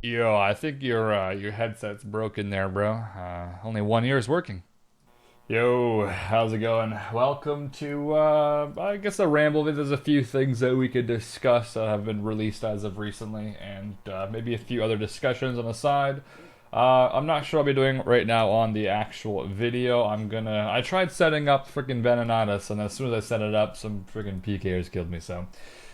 Yo, I think your headset's broken there, bro. Only 1 year's working. Yo, how's it going? Welcome to I guess a ramble. There's a few things that we could discuss that have been released as of recently, and maybe a few other discussions on the side. I'm not sure I'll be doing right now on the actual video. I tried setting up freaking Venonators, and as soon as I set it up, some freaking PKers killed me. So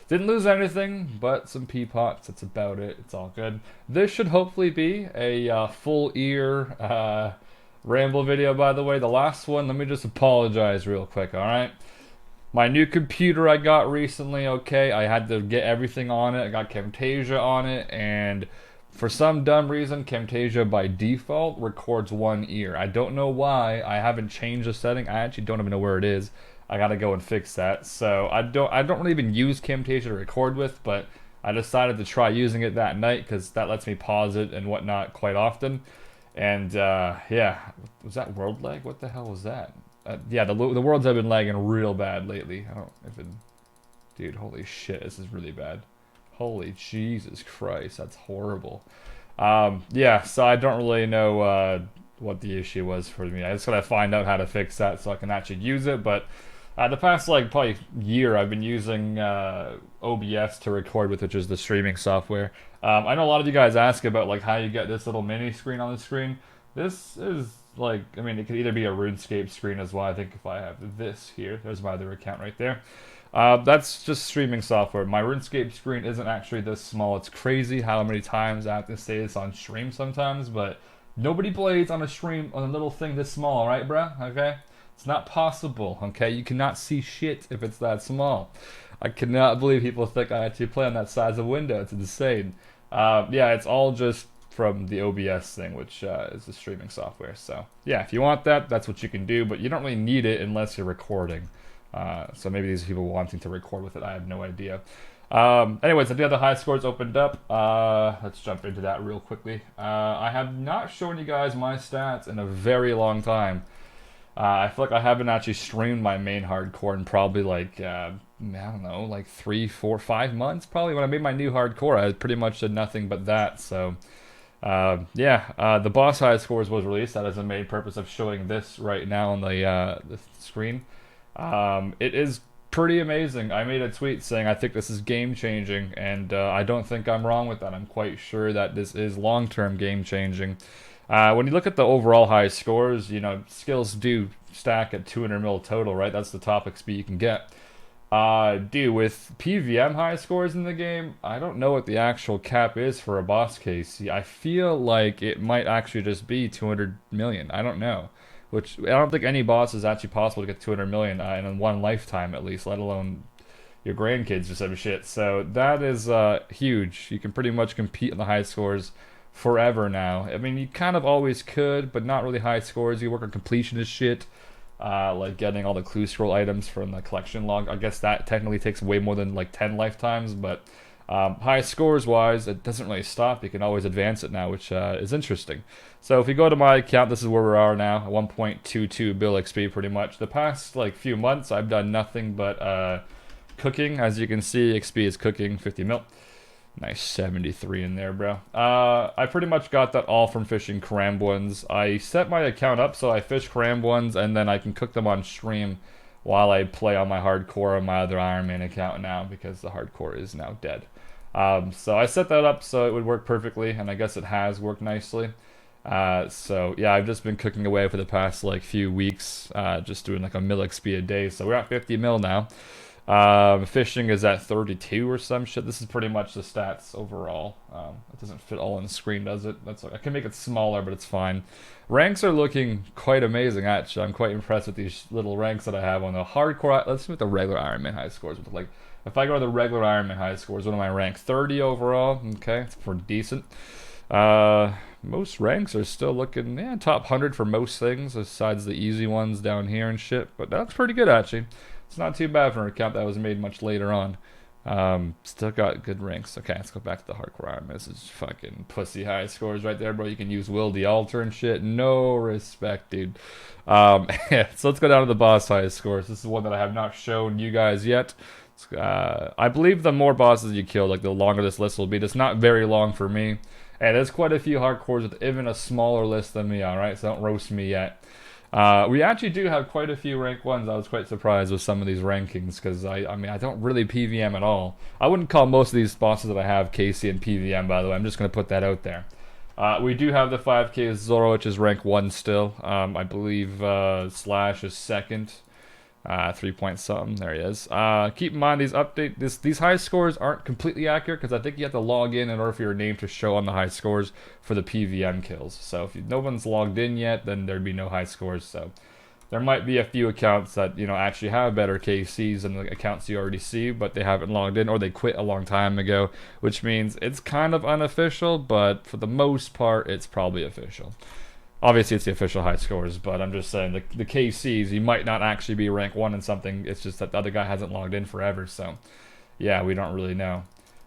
didn't lose anything, but some P-pots. That's about it. It's all good. This should hopefully be a full ear ramble video, by the way. The last one, let me just apologize real quick, alright? My new computer I got recently, okay? I had to get everything on it. I got Camtasia on it, and for some dumb reason, Camtasia by default records one ear. I don't know why. I haven't changed the setting. I actually don't even know where it is. I gotta go and fix that. So I don't really even use Camtasia to record with, but I decided to try using it that night because that lets me pause it and whatnot quite often. And yeah, was that world lag? What the hell was that? Yeah, the worlds have been lagging real bad lately. I don't if it, dude. Holy shit, this is really bad. Holy Jesus Christ, that's horrible. Yeah, so I don't really know what the issue was for me. I just gotta find out how to fix that so I can actually use it. But the past like probably year, I've been using OBS to record with, which is the streaming software. I know a lot of you guys ask about like how you get this little mini screen on the screen. This is like, I mean, it could either be a RuneScape screen as well. I think if I have this here, there's my other account right there. That's just streaming software. My RuneScape screen isn't actually this small. It's crazy how many times I have to say this on stream sometimes, but nobody plays on a stream on a little thing this small, right, bruh? Okay? It's not possible, okay? You cannot see shit if it's that small. I cannot believe people think I actually play on that size of window. It's insane. Yeah, it's all just from the OBS thing, which is the streaming software. So, yeah, if you want that, that's what you can do, but you don't really need it unless you're recording. So maybe these are people wanting to record with it. I have no idea. Anyways, the other high scores opened up. Let's jump into that real quickly. I have not shown you guys my stats in a very long time. I feel like I haven't actually streamed my main hardcore in probably like, I don't know, like 3, 4, 5 months probably. When I made my new hardcore, I pretty much did nothing but that. So, yeah, the boss high scores was released. That is the main purpose of showing this right now on the screen. It is pretty amazing. I made a tweet saying I think this is game changing, and I don't think I'm wrong with that. I'm quite sure that this is long-term game changing. When you look at the overall high scores, you know, skills do stack at 200 mil total, right? That's the top XP you can get. Dude, with PVM high scores in the game, I don't know what the actual cap is for a boss case. I feel like it might actually just be 200 million. I don't know. Which, I don't think any boss is actually possible to get 200 million in one lifetime at least, let alone your grandkids or some shit. So that is huge. You can pretty much compete in the high scores forever now. I mean, you kind of always could, but not really high scores. You work on completionist shit, like getting all the clue scroll items from the collection log. I guess that technically takes way more than like 10 lifetimes, but high scores wise, it doesn't really stop. You can always advance it now, which is interesting. So if you go to my account, this is where we are now, 1.22 bill XP pretty much. The past like few months, I've done nothing but cooking. As you can see, XP is cooking 50 mil. Nice 73 in there, bro. I pretty much got that all from fishing cram ones. I set my account up so I fish cram ones and then I can cook them on stream while I play on my hardcore on my other Iron Man account now because the hardcore is now dead. So I set that up so it would work perfectly, and I guess it has worked nicely. So yeah, I've just been cooking away for the past like few weeks, just doing like a mil XP a day. So we're at 50 mil now. Fishing is at 32 or some shit. This is pretty much the stats overall. It doesn't fit all on the screen, does it? That's like, I can make it smaller, but it's fine. Ranks are looking quite amazing, actually. I'm quite impressed with these little ranks that I have on the hardcore. Let's see what the regular Iron Man high scores look like. If I go to the regular Iron Man high scores, what am I rank? 30 overall. Okay, it's pretty decent. Most ranks are still looking, yeah, top 100 for most things, besides the easy ones down here and shit. But that's pretty good, actually. It's not too bad for an account that was made much later on. Still got good ranks. Okay, let's go back to the hardcore Iron Man. This is fucking pussy high scores right there, bro. You can use Will the Altar and shit. No respect, dude. Yeah, so let's go down to the boss high scores. This is one that I have not shown you guys yet. I believe the more bosses you kill, like the longer this list will be. It's not very long for me. Hey, there's quite a few hardcores with even a smaller list than me, alright? So don't roast me yet. We actually do have quite a few rank 1s. I was quite surprised with some of these rankings because I mean, I don't really PVM at all. I wouldn't call most of these bosses that I have KC and PVM, by the way. I'm just going to put that out there. We do have the 5K Zoro, which is rank 1 still. I believe Slash is second. 3 point something. There he is. Keep in mind these high scores aren't completely accurate because I think you have to log in order for your name to show on the high scores for the PVM kills. So if no one's logged in yet, then there'd be no high scores. So there might be a few accounts that actually have better KCs than the accounts you already see, but they haven't logged in or they quit a long time ago, which means it's kind of unofficial, but for the most part, it's probably official. Obviously, it's the official high scores, but I'm just saying the KCs, you might not actually be rank 1 in something. It's just that the other guy hasn't logged in forever, so yeah, we don't really know.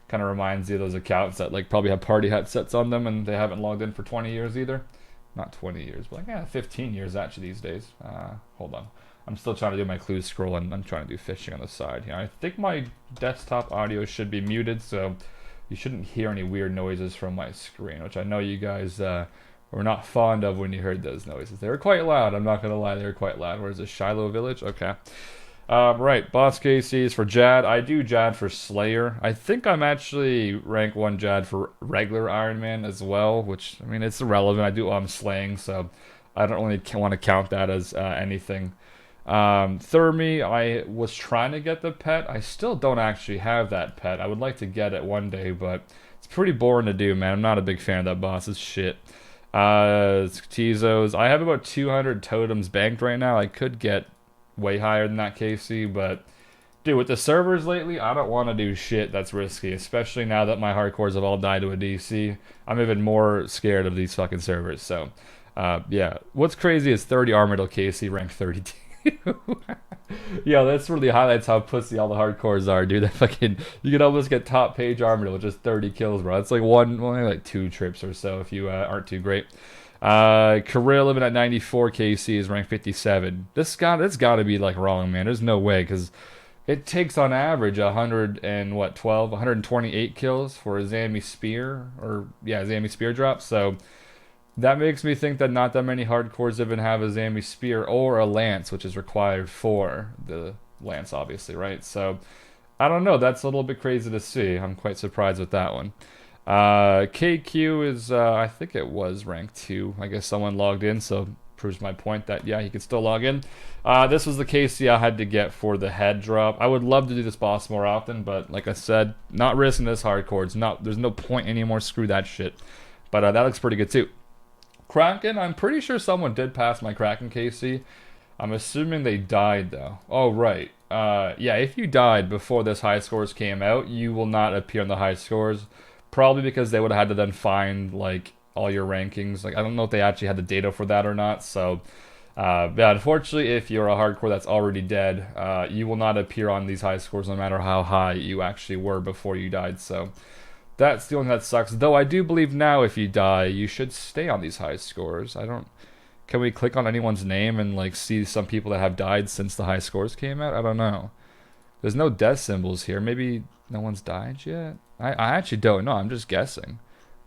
Kind of reminds you of those accounts that like probably have party headsets on them and they haven't logged in for 20 years either. Not 20 years, but like, yeah, 15 years actually these days. Hold on. I'm still trying to do my clues scroll and I'm trying to do fishing on the side here. I think my desktop audio should be muted, so you shouldn't hear any weird noises from my screen, which I know you guys were not fond of when you heard those noises. They were quite loud, I'm not going to lie, they were quite loud. Where's this, Shiloh Village? Okay. Right, boss KCs for Jad. I do Jad for Slayer. I think I'm actually rank 1 Jad for regular Iron Man as well, which, I mean, it's irrelevant. I do I'm slaying, so I don't really want to count that as anything. Thermi, I was trying to get the pet. I still don't actually have that pet. I would like to get it one day, but it's pretty boring to do, man. I'm not a big fan of that boss. It's shit. Tizos. I have about 200 totems banked right now. I could get way higher than that KC, but dude, with the servers lately, I don't want to do shit that's risky, especially now that my hardcores have all died to a DC. I'm even more scared of these fucking servers, so yeah. What's crazy is 30 Armadillo KC rank 32. Yo, that's really highlights how pussy all the hardcores are, dude. That fucking, you can almost get top page Armadillo with just 30 kills, bro. It's like only like 2 trips or so if you aren't too great. Kirill living at 94 KC is ranked 57. It's got to be like wrong, man. There's no way, because it takes on average 128 kills for a Zami Spear, or yeah, Zami Spear drop. So that makes me think that not that many hardcores even have a Zami Spear or a Lance, which is required for the Lance, obviously, right? So I don't know. That's a little bit crazy to see. I'm quite surprised with that one. KQ is, I think it was rank 2. I guess someone logged in, so proves my point that, yeah, he can still log in. This was the KC I had to get for the head drop. I would love to do this boss more often, but like I said, not risking this hardcore. There's no point anymore. Screw that shit. But that looks pretty good too. Kraken, I'm pretty sure someone did pass my Kraken KC. I'm assuming they died though. Oh, right. Yeah, if you died before this high scores came out, you will not appear on the high scores. Probably because they would have had to then find like all your rankings. Like, I don't know if they actually had the data for that or not. So yeah, unfortunately, if you're a hardcore that's already dead, you will not appear on these high scores no matter how high you actually were before you died. So that's the only thing that sucks. Though I do believe now if you die, you should stay on these high scores. Can we click on anyone's name and like see some people that have died since the high scores came out? I don't know. There's no death symbols here. Maybe no one's died yet? I actually don't know. I'm just guessing.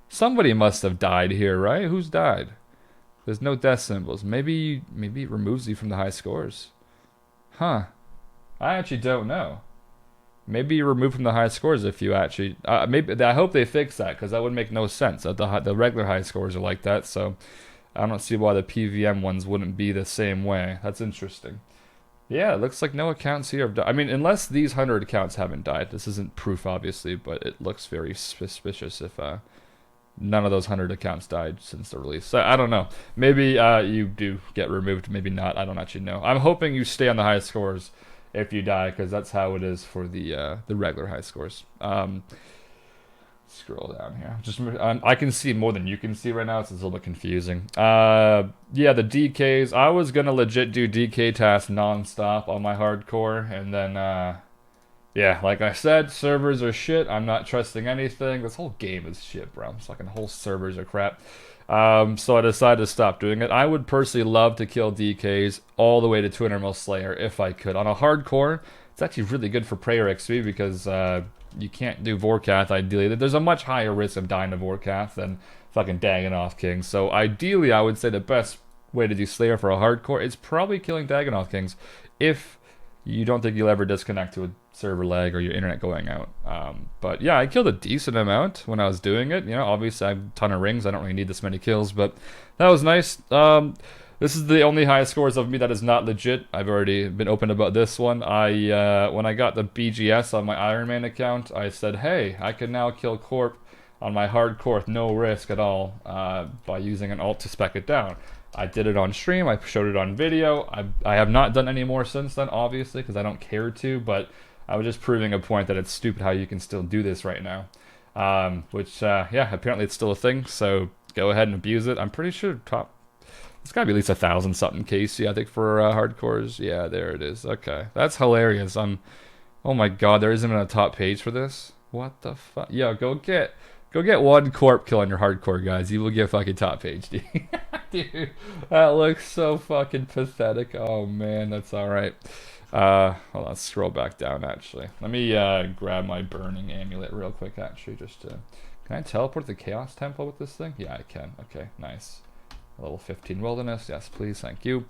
Somebody must have died here, right? Who's died? There's no death symbols. Maybe it removes you from the high scores. Huh. I actually don't know. Maybe you're removed from the high scores if you actually... maybe I hope they fix that, because that would make no sense. The regular high scores are like that, so I don't see why the PVM ones wouldn't be the same way. That's interesting. Yeah, it looks like no accounts here have died. I mean, unless these 100 accounts haven't died. This isn't proof, obviously, but it looks very suspicious if none of those 100 accounts died since the release. So, I don't know. Maybe you do get removed, maybe not. I don't actually know. I'm hoping you stay on the high scores if you die, because that's how it is for the regular high scores. Scroll down here. I can see more than you can see right now, so it's a little bit confusing. Yeah, the DKs. I was gonna legit do DK tasks non-stop on my hardcore, and then yeah, like I said, servers are shit. I'm not trusting anything. This whole game is shit, bro. It's fucking whole servers are crap. So I decided to stop doing it. I would personally love to kill DKs all the way to 200 mil Slayer if I could. On a hardcore, it's actually really good for prayer XP because you can't do Vorkath ideally. There's a much higher risk of dying to Vorkath than fucking Dagannoth Kings. So ideally, I would say the best way to do Slayer for a hardcore is probably killing Dagannoth Kings if you don't think you'll ever disconnect to a server lag or your internet going out. But yeah, I killed a decent amount when I was doing it. You know, obviously I have a ton of rings. I don't really need this many kills, but that was nice. This is the only high scores of me that is not legit. I've already been open about this one. When I got the BGS on my Iron Man account, I said, hey, I can now kill Corp on my hardcore with no risk at all by using an alt to spec it down. I did it on stream. I showed it on video. I have not done any more since then, obviously, because I don't care to, but I was just proving a point that it's stupid how you can still do this right now. Yeah, apparently it's still a thing, so go ahead and abuse it. I'm pretty sure it's gotta be at least 1,000 something KC, I think, for hardcores. Yeah, there it is. Okay, that's hilarious. Oh my god, there isn't even a top page for this? What the fuck? Yo, go get one corp kill on your hardcore, guys. You will get fucking top page, dude. Dude, that looks so fucking pathetic. Oh man, that's alright. Hold on, let's scroll back down actually. Let me grab my burning amulet real quick actually, just to... Can I teleport the Chaos Temple with this thing? Yeah, I can. Okay, nice. Level 15 Wilderness, yes please, thank you.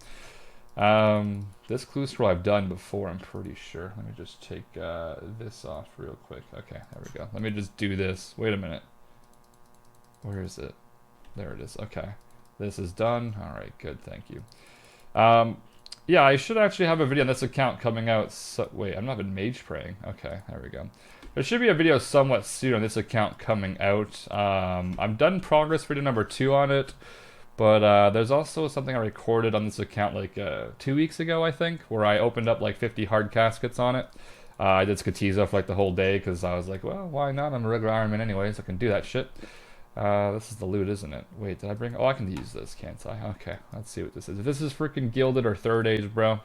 This clue scroll I've done before, I'm pretty sure. Let me just take this off real quick. Okay, there we go. Let me just do this. Wait a minute. Where is it? There it is. Okay. This is done. Alright, good, thank you. Yeah, I should actually have a video on this account coming out. Wait, I'm not been mage praying. Okay, there we go. There should be a video somewhat soon on this account coming out. I'm done progress video number 2 on it. But there's also something I recorded on this account like 2 weeks ago, I think, where I opened up like 50 hard caskets on it. I did Skatiza for like the whole day because I was like, well, why not? I'm a regular Iron Man anyway, so I can do that shit. This is the loot, isn't it? Wait, did I bring... Oh, I can use this, can't I? Okay, let's see what this is. If this is freaking Gilded or Third Age, bro,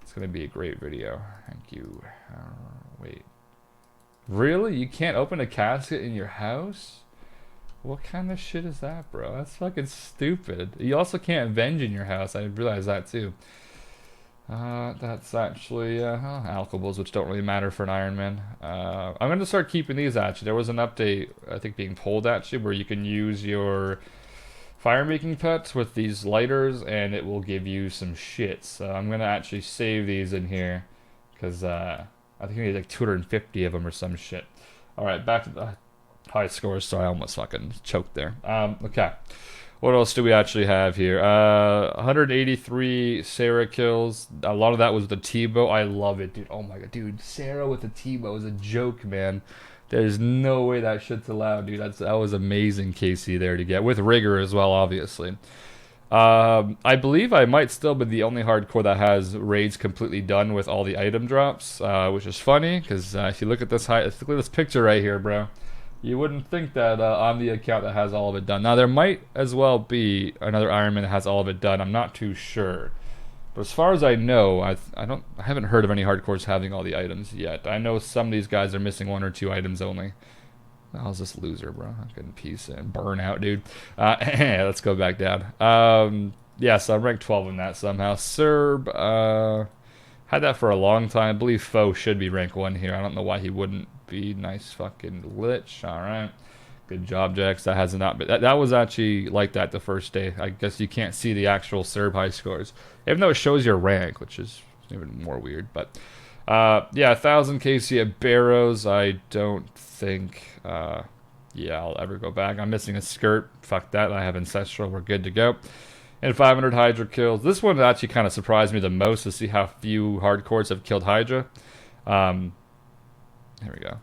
it's going to be a great video. Thank you. Wait. Really? You can't open a casket in your house? What kind of shit is that, bro? That's fucking stupid. You also can't venge in your house. I realized that too. That's actually alkables, which don't really matter for an Iron Man. I'm going to start keeping these actually. There was an update, I think, being pulled actually, where you can use your fire making pets with these lighters and it will give you some shit. So I'm going to actually save these in here because I think you need like 250 of them or some shit. Alright, back to the high scores, so I almost fucking choked there. Okay. What else do we actually have here? 183 Sarah kills. A lot of that was the T-bow. I love it, dude. Oh my god, dude. Sarah with the T-bow is a joke, man. There's no way that shit's allowed, dude. That was amazing KC there to get. With rigor as well, obviously. I believe I might still be the only hardcore that has raids completely done with all the item drops, which is funny, because if you look at this look at this picture right here, bro. You wouldn't think that I'm the account that has all of it done. Now, there might as well be another Iron Man that has all of it done. I'm not too sure. But as far as I know, I haven't heard of any hardcores having all the items yet. I know some of these guys are missing 1 or 2 items only. How's this loser, bro? I couldn't peace and burn out, dude. Let's go back down. Yeah, so I'm ranked 12 in that somehow. Serb, had that for a long time. I believe Foe should be rank 1 here. I don't know why he wouldn't be. Nice fucking lich. Alright. Good job, Jax. That has not been... That was actually like that the first day. I guess you can't see the actual Serb high scores. Even though it shows your rank, which is even more weird. But, yeah, 1,000 KC at Barrows. I don't think... yeah, I'll ever go back. I'm missing a skirt. Fuck that. I have Ancestral. We're good to go. And 500 Hydra kills. This one actually kind of surprised me the most to see how few hardcores have killed Hydra. Here we go.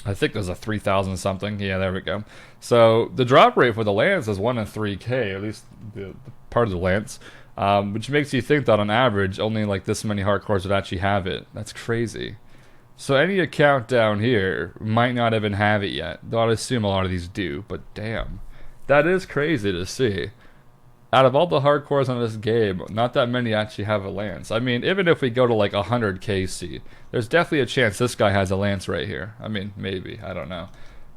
I think there's a 3,000 something. Yeah, there we go. So the drop rate for the lance is 1 in 3k, at least the part of the lance, which makes you think that on average only like this many hardcores would actually have it. That's crazy. So any account down here might not even have it yet, though I'd assume a lot of these do, but damn. That is crazy to see. Out of all the hardcores on this game, not that many actually have a lance. I mean, even if we go to like 100 KC, there's definitely a chance this guy has a lance right here. I mean, maybe, I don't know.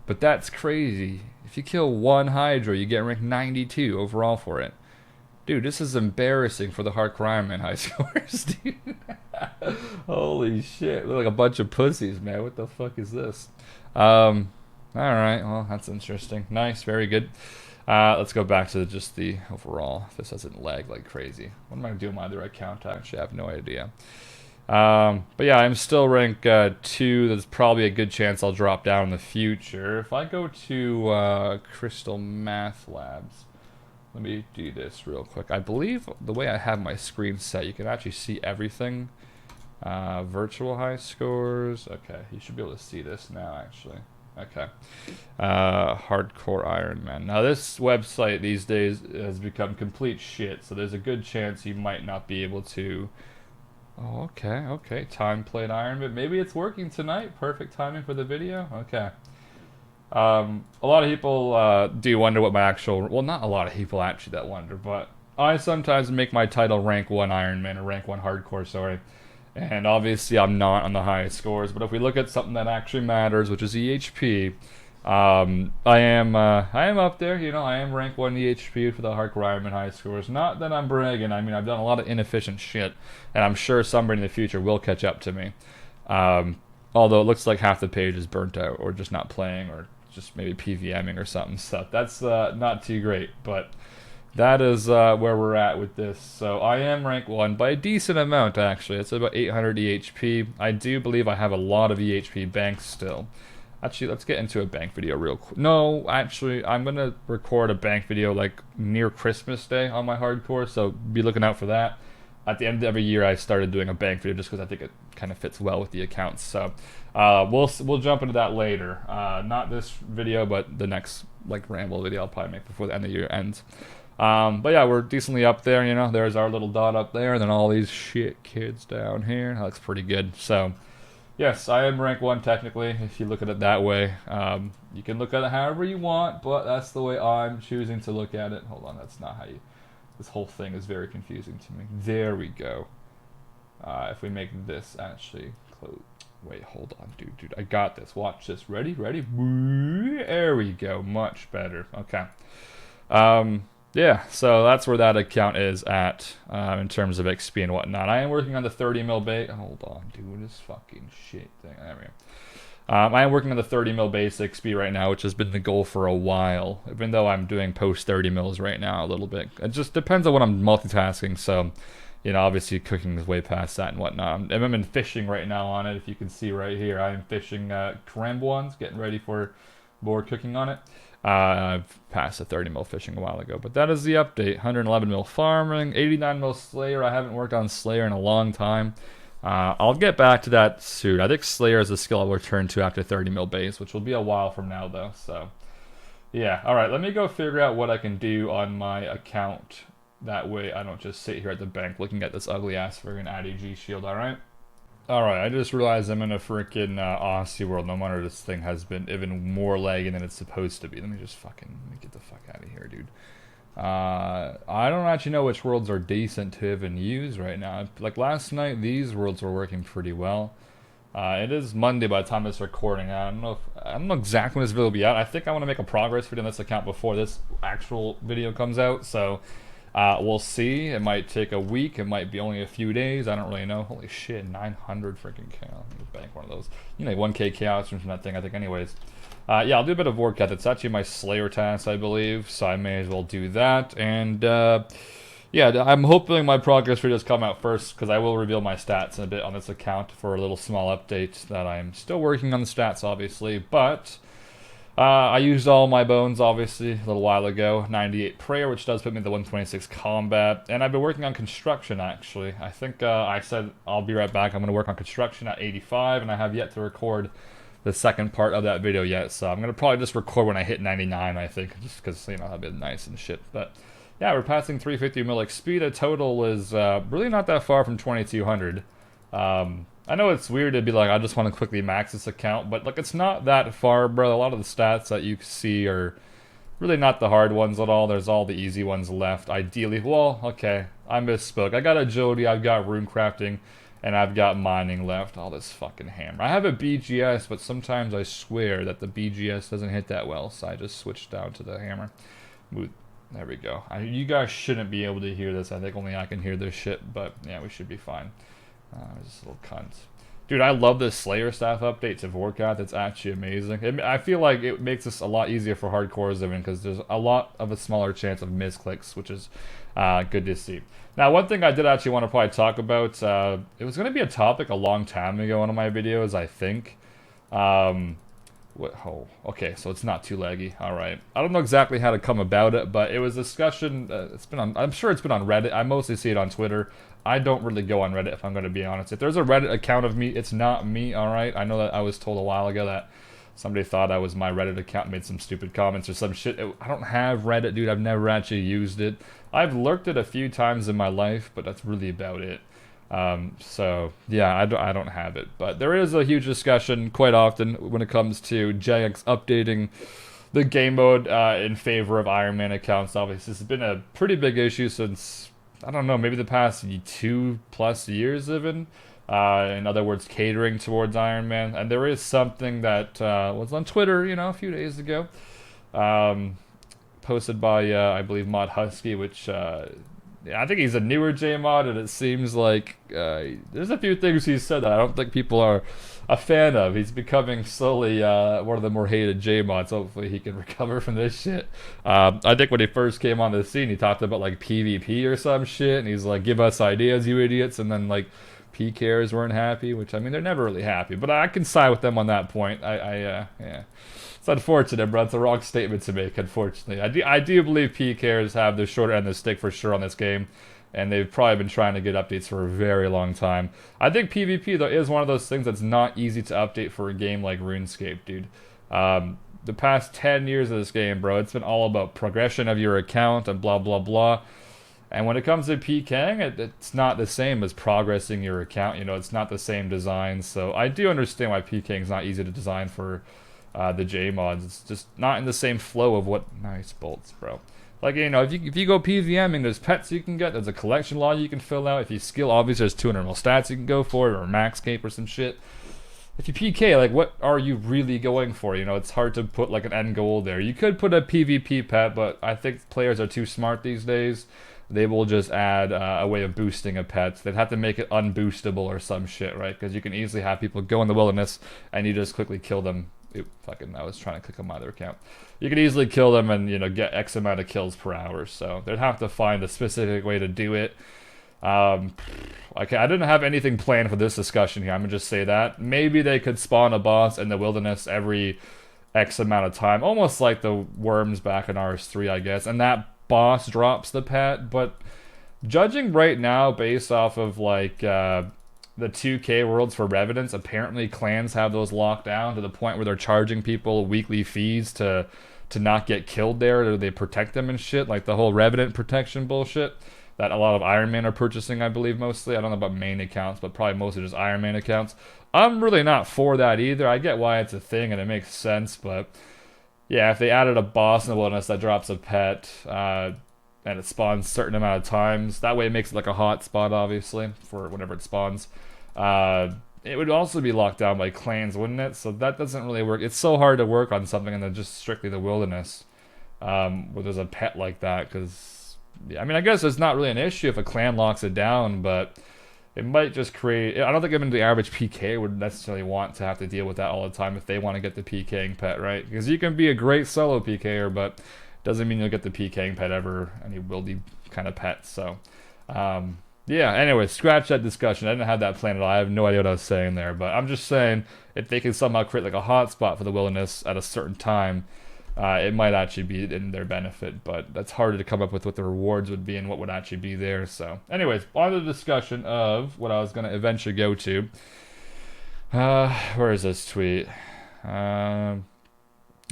But that's crazy. If you kill 1 Hydra, you get rank 92 overall for it. Dude, this is embarrassing for the hardcore Iron Man high scores, dude. Holy shit, look like a bunch of pussies, man. What the fuck is this? Alright, well, that's interesting. Nice, very good. Let's go back to just the overall. If this doesn't lag like crazy. What am I doing with my other account? Actually, I have no idea. But yeah, I'm still rank 2. There's probably a good chance I'll drop down in the future. If I go to Crystal Math Labs, let me do this real quick. I believe the way I have my screen set, you can actually see everything. Virtual high scores. Okay, you should be able to see this now, actually. Okay. Hardcore Ironman. Now, this website these days has become complete shit, so there's a good chance you might not be able to... Oh, okay. Time played Ironman. Maybe it's working tonight. Perfect timing for the video. Okay. A lot of people do wonder what my actual... Well, not a lot of people actually that wonder, but I sometimes make my title rank 1 Ironman or rank 1 hardcore, sorry. And obviously I'm not on the highest scores, but if we look at something that actually matters, which is EHP, I am up there, you know, I am rank 1 EHP for the hardcore Ironman high scores. Not that I'm bragging, I mean, I've done a lot of inefficient shit, and I'm sure somebody in the future will catch up to me. Although it looks like half the page is burnt out, or just not playing, or just maybe PVMing or something, so that's not too great, but... That is where we're at with this. So I am rank 1 by a decent amount, actually. It's about 800 EHP. I do believe I have a lot of EHP banks still. Actually, let's get into a bank video real quick. No, actually, I'm going to record a bank video like near Christmas Day on my hardcore, so be looking out for that. At the end of every year, I started doing a bank video just because I think it kind of fits well with the accounts. So we'll jump into that later. Not this video, but the next like ramble video I'll probably make before the end of the year ends. But yeah, we're decently up there, you know. There's our little dot up there, and then all these shit kids down here. That looks pretty good. So, yes, I am rank 1 technically, if you look at it that way. You can look at it however you want, but that's the way I'm choosing to look at it. Hold on, that's not how you... This whole thing is very confusing to me. There we go. If we make this actually close... Wait, hold on, dude. I got this. Watch this. Ready? There we go. Much better. Okay. Yeah, so that's where that account is at in terms of XP and whatnot. I am working on the 30 mil base. Hold on, dude, this fucking shit thing. There we go. I am working on the 30 mil base XP right now, which has been the goal for a while. Even though I'm doing post 30 mils right now a little bit. It just depends on what I'm multitasking. So, you know, obviously cooking is way past that and whatnot. I'm in fishing right now on it. If you can see right here, I am fishing creme ones, getting ready for more cooking on it. I've passed the 30 mil fishing a while ago, but that is the update. 111 mil farming, 89 mil Slayer. I haven't worked on Slayer in a long time. I'll get back to that soon. I think Slayer is a skill I'll return to after 30 mil base, which will be a while from now though. So yeah, all right. Let me go figure out what I can do on my account. That way I don't just sit here at the bank looking at this ugly ass friggin' ADG shield. All right. Alright, I just realized I'm in a freaking Aussie world. No wonder this thing has been even more lagging than it's supposed to be. Let me get the fuck out of here, dude. I don't actually know which worlds are decent to even use right now. Like last night, these worlds were working pretty well. It is Monday by the time this recording. I don't know exactly when this video will be out. I think I want to make a progress video on this account before this actual video comes out, so... we'll see. It might take a week. It might be only a few days. I don't really know. Holy shit, 900 freaking chaos. Let me bank one of those. You know, 1k chaos from that thing, I think, anyways. Yeah, I'll do a bit of work at it. It's actually my Slayer task, I believe, so I may as well do that. And, yeah, I'm hoping my progress videos come out first, because I will reveal my stats in a bit on this account for a little small update that I'm still working on the stats, obviously, but... I used all my bones, obviously, a little while ago. 98 prayer, which does put me at the 126 combat. And I've been working on construction, actually. I think I said I'll be right back. I'm going to work on construction at 85, and I have yet to record the second part of that video yet. So I'm going to probably just record when I hit 99, I think, just because, you know, that'd be nice and shit. But, yeah, we're passing 350 mil XP. The total is really not that far from 2200. I know it's weird to be like, I just want to quickly max this account, but like it's not that far, bro. A lot of the stats that you see are really not the hard ones at all. There's all the easy ones left, ideally. Well, okay, I misspoke. I got agility, I've got rune crafting, and I've got mining left. All this fucking hammer. I have a BGS, but sometimes I swear that the BGS doesn't hit that well, so I just switched down to the hammer. There we go. You guys shouldn't be able to hear this. I think only I can hear this shit, but yeah, we should be fine. This little cunt. Dude, I love this Slayer staff update to Vorkath. It's actually amazing. I feel like it makes this a lot easier for hardcores even because there's a lot of a smaller chance of misclicks, which is good to see. Now, one thing I did actually want to probably talk about, it was going to be a topic a long time ago in one of my videos, I think. Okay, so it's not too laggy. All right. I don't know exactly how to come about it, but it was a discussion. I'm sure it's been on Reddit. I mostly see it on Twitter. I don't really go on Reddit, if I'm going to be honest. If there's a Reddit account of me, it's not me, all right? I know that I was told a while ago that somebody thought I was my Reddit account and made some stupid comments or some shit. I don't have Reddit, dude. I've never actually used it. I've lurked it a few times in my life, but that's really about it. So, yeah, I don't have it. But there is a huge discussion quite often when it comes to Jagex updating the game mode in favor of Iron Man accounts. Obviously, this has been a pretty big issue since, I don't know, maybe the past 2+ years even. In other words, catering towards Iron Man. And there is something that was on Twitter, a few days ago. Posted by, I believe, Mod Husky, which... I think he's a newer JMod, and it seems like there's a few things he said that I don't think people are a fan of. He's becoming slowly one of the more hated JMods. Hopefully he can recover from this shit. I think when he first came on the scene, he talked about like PvP or some shit, and he's like, give us ideas, you idiots, and then like PKers weren't happy, which, I mean, they're never really happy, but I can side with them on that point. Yeah. It's unfortunate, bro. It's a wrong statement to make, unfortunately. I do believe PKers have the shorter end of the stick for sure on this game, and they've probably been trying to get updates for a very long time. I think PvP, though, is one of those things that's not easy to update for a game like RuneScape, dude. The past 10 years of this game, bro, it's been all about progression of your account and blah, blah, blah. And when it comes to PKing, it's not the same as progressing your account. It's not the same design. So I do understand why PKing is not easy to design for the JMods. It's just not in the same flow of what... Nice bolts, bro. Like, if you go PVMing, there's pets you can get. There's a collection log you can fill out. If you skill, obviously, there's 200 mil stats you can go for, or max cape or some shit. If you PK, like, what are you really going for? It's hard to put, like, an end goal there. You could put a PvP pet, but I think players are too smart these days. They will just add a way of boosting a pet. They'd have to make it unboostable or some shit, right? Because you can easily have people go in the wilderness and you just quickly kill them. I was trying to click on my other account. You can easily kill them and, get X amount of kills per hour. So they'd have to find a specific way to do it. Okay, I didn't have anything planned for this discussion here. I'm going to just say that. Maybe they could spawn a boss in the wilderness every X amount of time. Almost like the worms back in RS3, I guess. And that boss drops the pet, but judging right now based off of like the 2K worlds for Revenants, apparently clans have those locked down to the point where they're charging people weekly fees to not get killed there, or they protect them and shit, like the whole Revenant protection bullshit that a lot of Iron Man are purchasing, I believe, mostly. I don't know about main accounts, but probably mostly just Iron Man accounts. I'm really not for that either. I get why it's a thing and it makes sense, but yeah, if they added a boss in the wilderness that drops a pet, and it spawns a certain amount of times, that way it makes it like a hot spot, obviously, for whenever it spawns. It would also be locked down by clans, wouldn't it? So that doesn't really work. It's so hard to work on something in just strictly the wilderness, where there's a pet like that, because, I mean, I guess it's not really an issue if a clan locks it down, but it might just create... I don't think even the average PK would necessarily want to have to deal with that all the time if they want to get the PKing pet, right? Because you can be a great solo PKer, but doesn't mean you'll get the PKing pet ever, any wildy kind of pet. So, yeah, anyway, scratch that discussion. I didn't have that planned at all. I have no idea what I was saying there, but I'm just saying if they can somehow create like a hotspot for the wilderness at a certain time, it might actually be in their benefit, but that's harder to come up with what the rewards would be and what would actually be there. So anyways, on to the discussion of what I was going to eventually go to. Where is this tweet?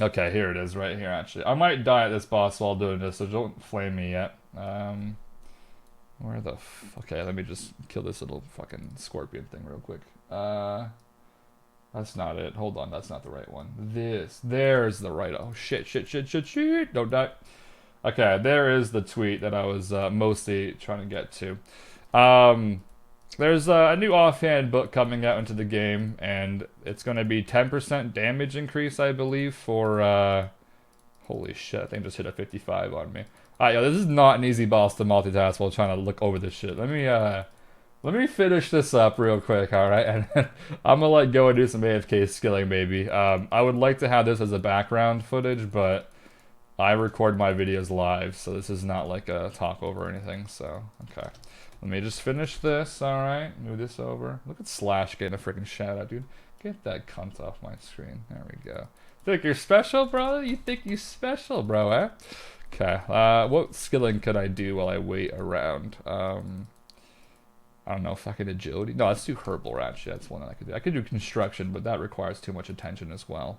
Okay, here it is, right here, actually. I might die at this boss while doing this, so don't flame me yet. Where the okay, let me just kill this little fucking scorpion thing real quick. That's not it. Hold on, that's not the right one. There's the right... Oh, shit. Don't die. Okay, there is the tweet that I was mostly trying to get to. There's a new offhand book coming out into the game, and it's going to be 10% damage increase, I believe, for... Holy shit, I think I just hit a 55 on me. Alright, yo, this is not an easy boss to multitask while trying to look over this shit. Let me Let me finish this up real quick, all right? And then I'm gonna like go and do some AFK skilling, maybe. I would like to have this as a background footage, but I record my videos live, so this is not like a talk over or anything. So, okay. Let me just finish this, all right? Move this over. Look at Slash getting a freaking shout out, dude. Get that cunt off my screen. There we go. Think you're special, brother? You think you special, bro, eh? Okay. What skilling could I do while I wait around? I don't know, fucking agility. No, let's do herbal actually. That's one that I could do. I could do construction, but that requires too much attention as well.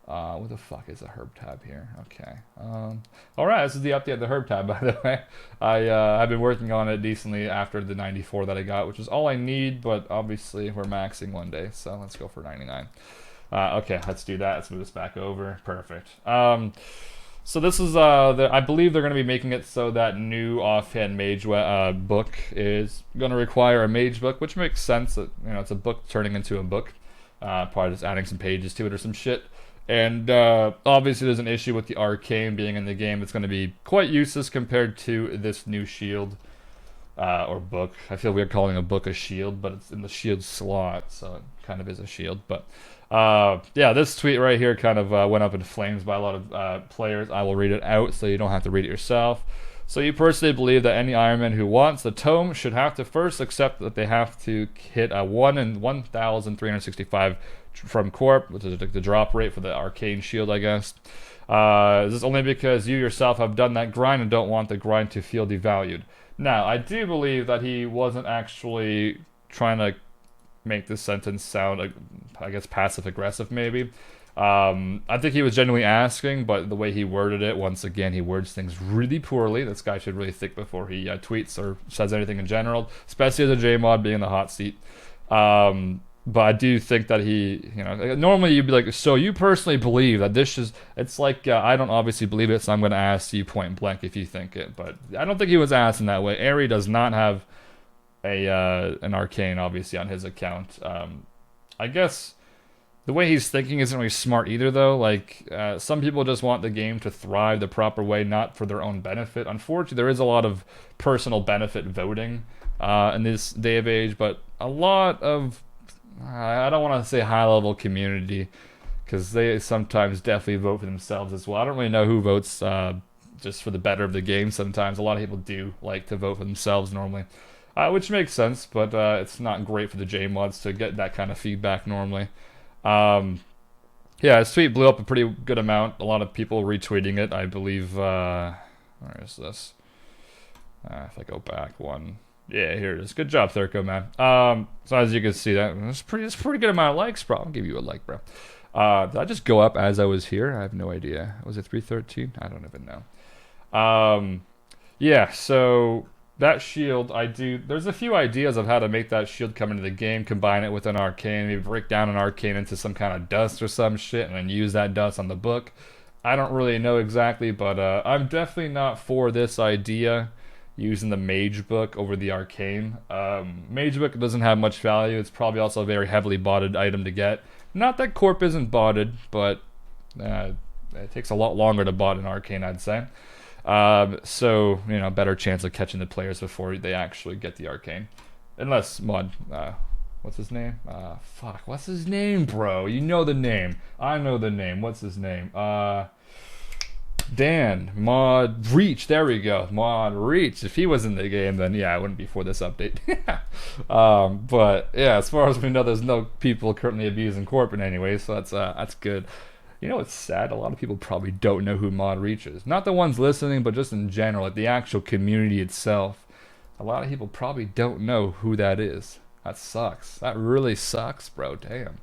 What the fuck is a herb tab here? Okay. All right, this is the update of the herb tab, by the way. I've been working on it decently after the 94 that I got, which is all I need, but obviously we're maxing one day, so let's go for 99. Okay, let's do that. Let's move this back over. Perfect. So this is, I believe they're going to be making it so that new offhand mage book is going to require a mage book, which makes sense. That, you know, it's a book turning into a book. Probably just adding some pages to it or some shit. And obviously there's an issue with the arcane being in the game. It's going to be quite useless compared to this new shield or book. I feel weird calling a book a shield, but it's in the shield slot, so it kind of is a shield. But yeah, this tweet right here kind of went up in flames by a lot of players. I will read it out so you don't have to read it yourself. So you personally believe that any Ironman who wants the tome should have to first accept that they have to hit a 1 in 1,365 from Corp, which is the drop rate for the arcane shield, I guess. Is this only because you yourself have done that grind and don't want the grind to feel devalued? Now, I do believe that he wasn't actually trying to make this sentence sound, I guess, passive-aggressive, maybe. I think he was genuinely asking, but the way he worded it, once again, he words things really poorly. This guy should really think before he tweets or says anything in general, especially as a JMod being in the hot seat. But I do think that he, you know, like, normally you'd be like, so you personally believe that this is, it's like, I don't obviously believe it, so I'm going to ask you point blank if you think it. But I don't think he was asking that way. Ari does not have an arcane, obviously, on his account. I guess the way he's thinking isn't really smart either, though. Like, some people just want the game to thrive the proper way, not for their own benefit. Unfortunately, there is a lot of personal benefit voting in this day of age, but a lot of, I don't want to say high-level community, because they sometimes definitely vote for themselves as well. I don't really know who votes just for the better of the game sometimes. A lot of people do like to vote for themselves normally. Which makes sense, but it's not great for the JMods to get that kind of feedback normally. Yeah, his tweet blew up a pretty good amount. A lot of people retweeting it. I believe, where is this? If I go back one. Yeah, here it is. Good job, Thurko, man. So as you can see, that's pretty good amount of likes, bro. I'll give you a like, bro. Did I just go up as I was here? I have no idea. Was it 313? I don't even know. Yeah, so that shield, there's a few ideas of how to make that shield come into the game, combine it with an arcane, maybe break down an arcane into some kind of dust or some shit, and then use that dust on the book. I don't really know exactly, but I'm definitely not for this idea, using the mage book over the arcane. Mage book doesn't have much value. It's probably also a very heavily botted item to get. Not that Corp isn't botted, but it takes a lot longer to bot an arcane, I'd say. So, you know, better chance of catching the players before they actually get the arcane. Unless mod, what's his name? What's his name, bro? You know the name. I know the name. What's his name? Dan, Mod Reach, there we go. Mod Reach. If he was in the game, then yeah, it wouldn't be for this update. But yeah, as far as we know, there's no people currently abusing Corp in any way, so that's good. You know what's sad? A lot of people probably don't know who Mod Reach is. Not the ones listening, but just in general, like the actual community itself. A lot of people probably don't know who that is. That sucks. That really sucks, bro. Damn.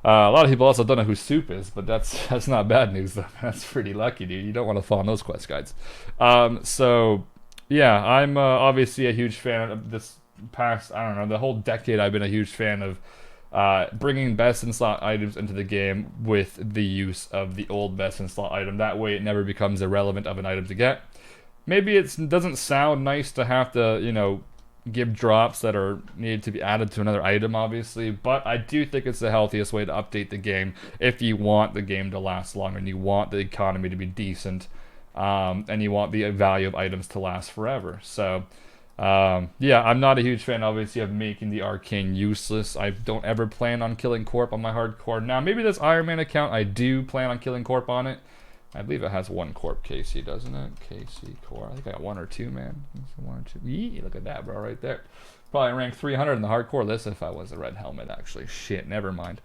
A lot of people also don't know who Soup is, but that's not bad news, though. That's pretty lucky, dude. You don't want to fall on those quest guides. So, yeah, I'm obviously a huge fan of this past, I don't know, the whole decade I've been a huge fan of bringing best-in-slot items into the game with the use of the old best-in-slot item. That way it never becomes irrelevant of an item to get. Maybe it doesn't sound nice to have to, you know, give drops that are needed to be added to another item, obviously, but I do think it's the healthiest way to update the game if you want the game to last longer and you want the economy to be decent, and you want the value of items to last forever. So Yeah, I'm not a huge fan, obviously, of making the arcane useless. I don't ever plan on killing Corp on my hardcore. Now, maybe this Iron Man account, I do plan on killing Corp on it. I believe it has one Corp KC, doesn't it? KC Core. I think I got one or two, man. One or two. Yee, look at that, bro, right there. Probably ranked 300 in the hardcore list if I was a red helmet, actually. Shit, never mind.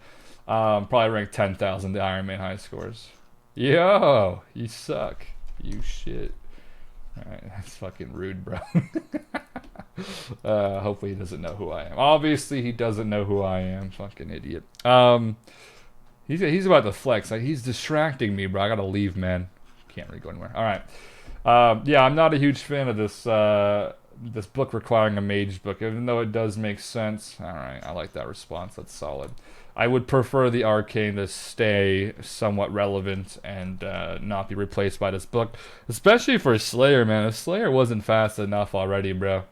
Probably ranked 10,000 the Iron Man high scores. Yo, you suck. You shit. Alright, that's fucking rude, bro. Hopefully he doesn't know who I am. Obviously he doesn't know who I am. Fucking idiot. He's about to flex. Like, he's distracting me, bro. I gotta leave, man. Can't really go anywhere. Alright. Yeah, I'm not a huge fan of this this book requiring a mage book, even though it does make sense. Alright, I like that response. That's solid. I would prefer the arcane to stay somewhat relevant and not be replaced by this book. Especially for Slayer, man. If Slayer wasn't fast enough already, bro,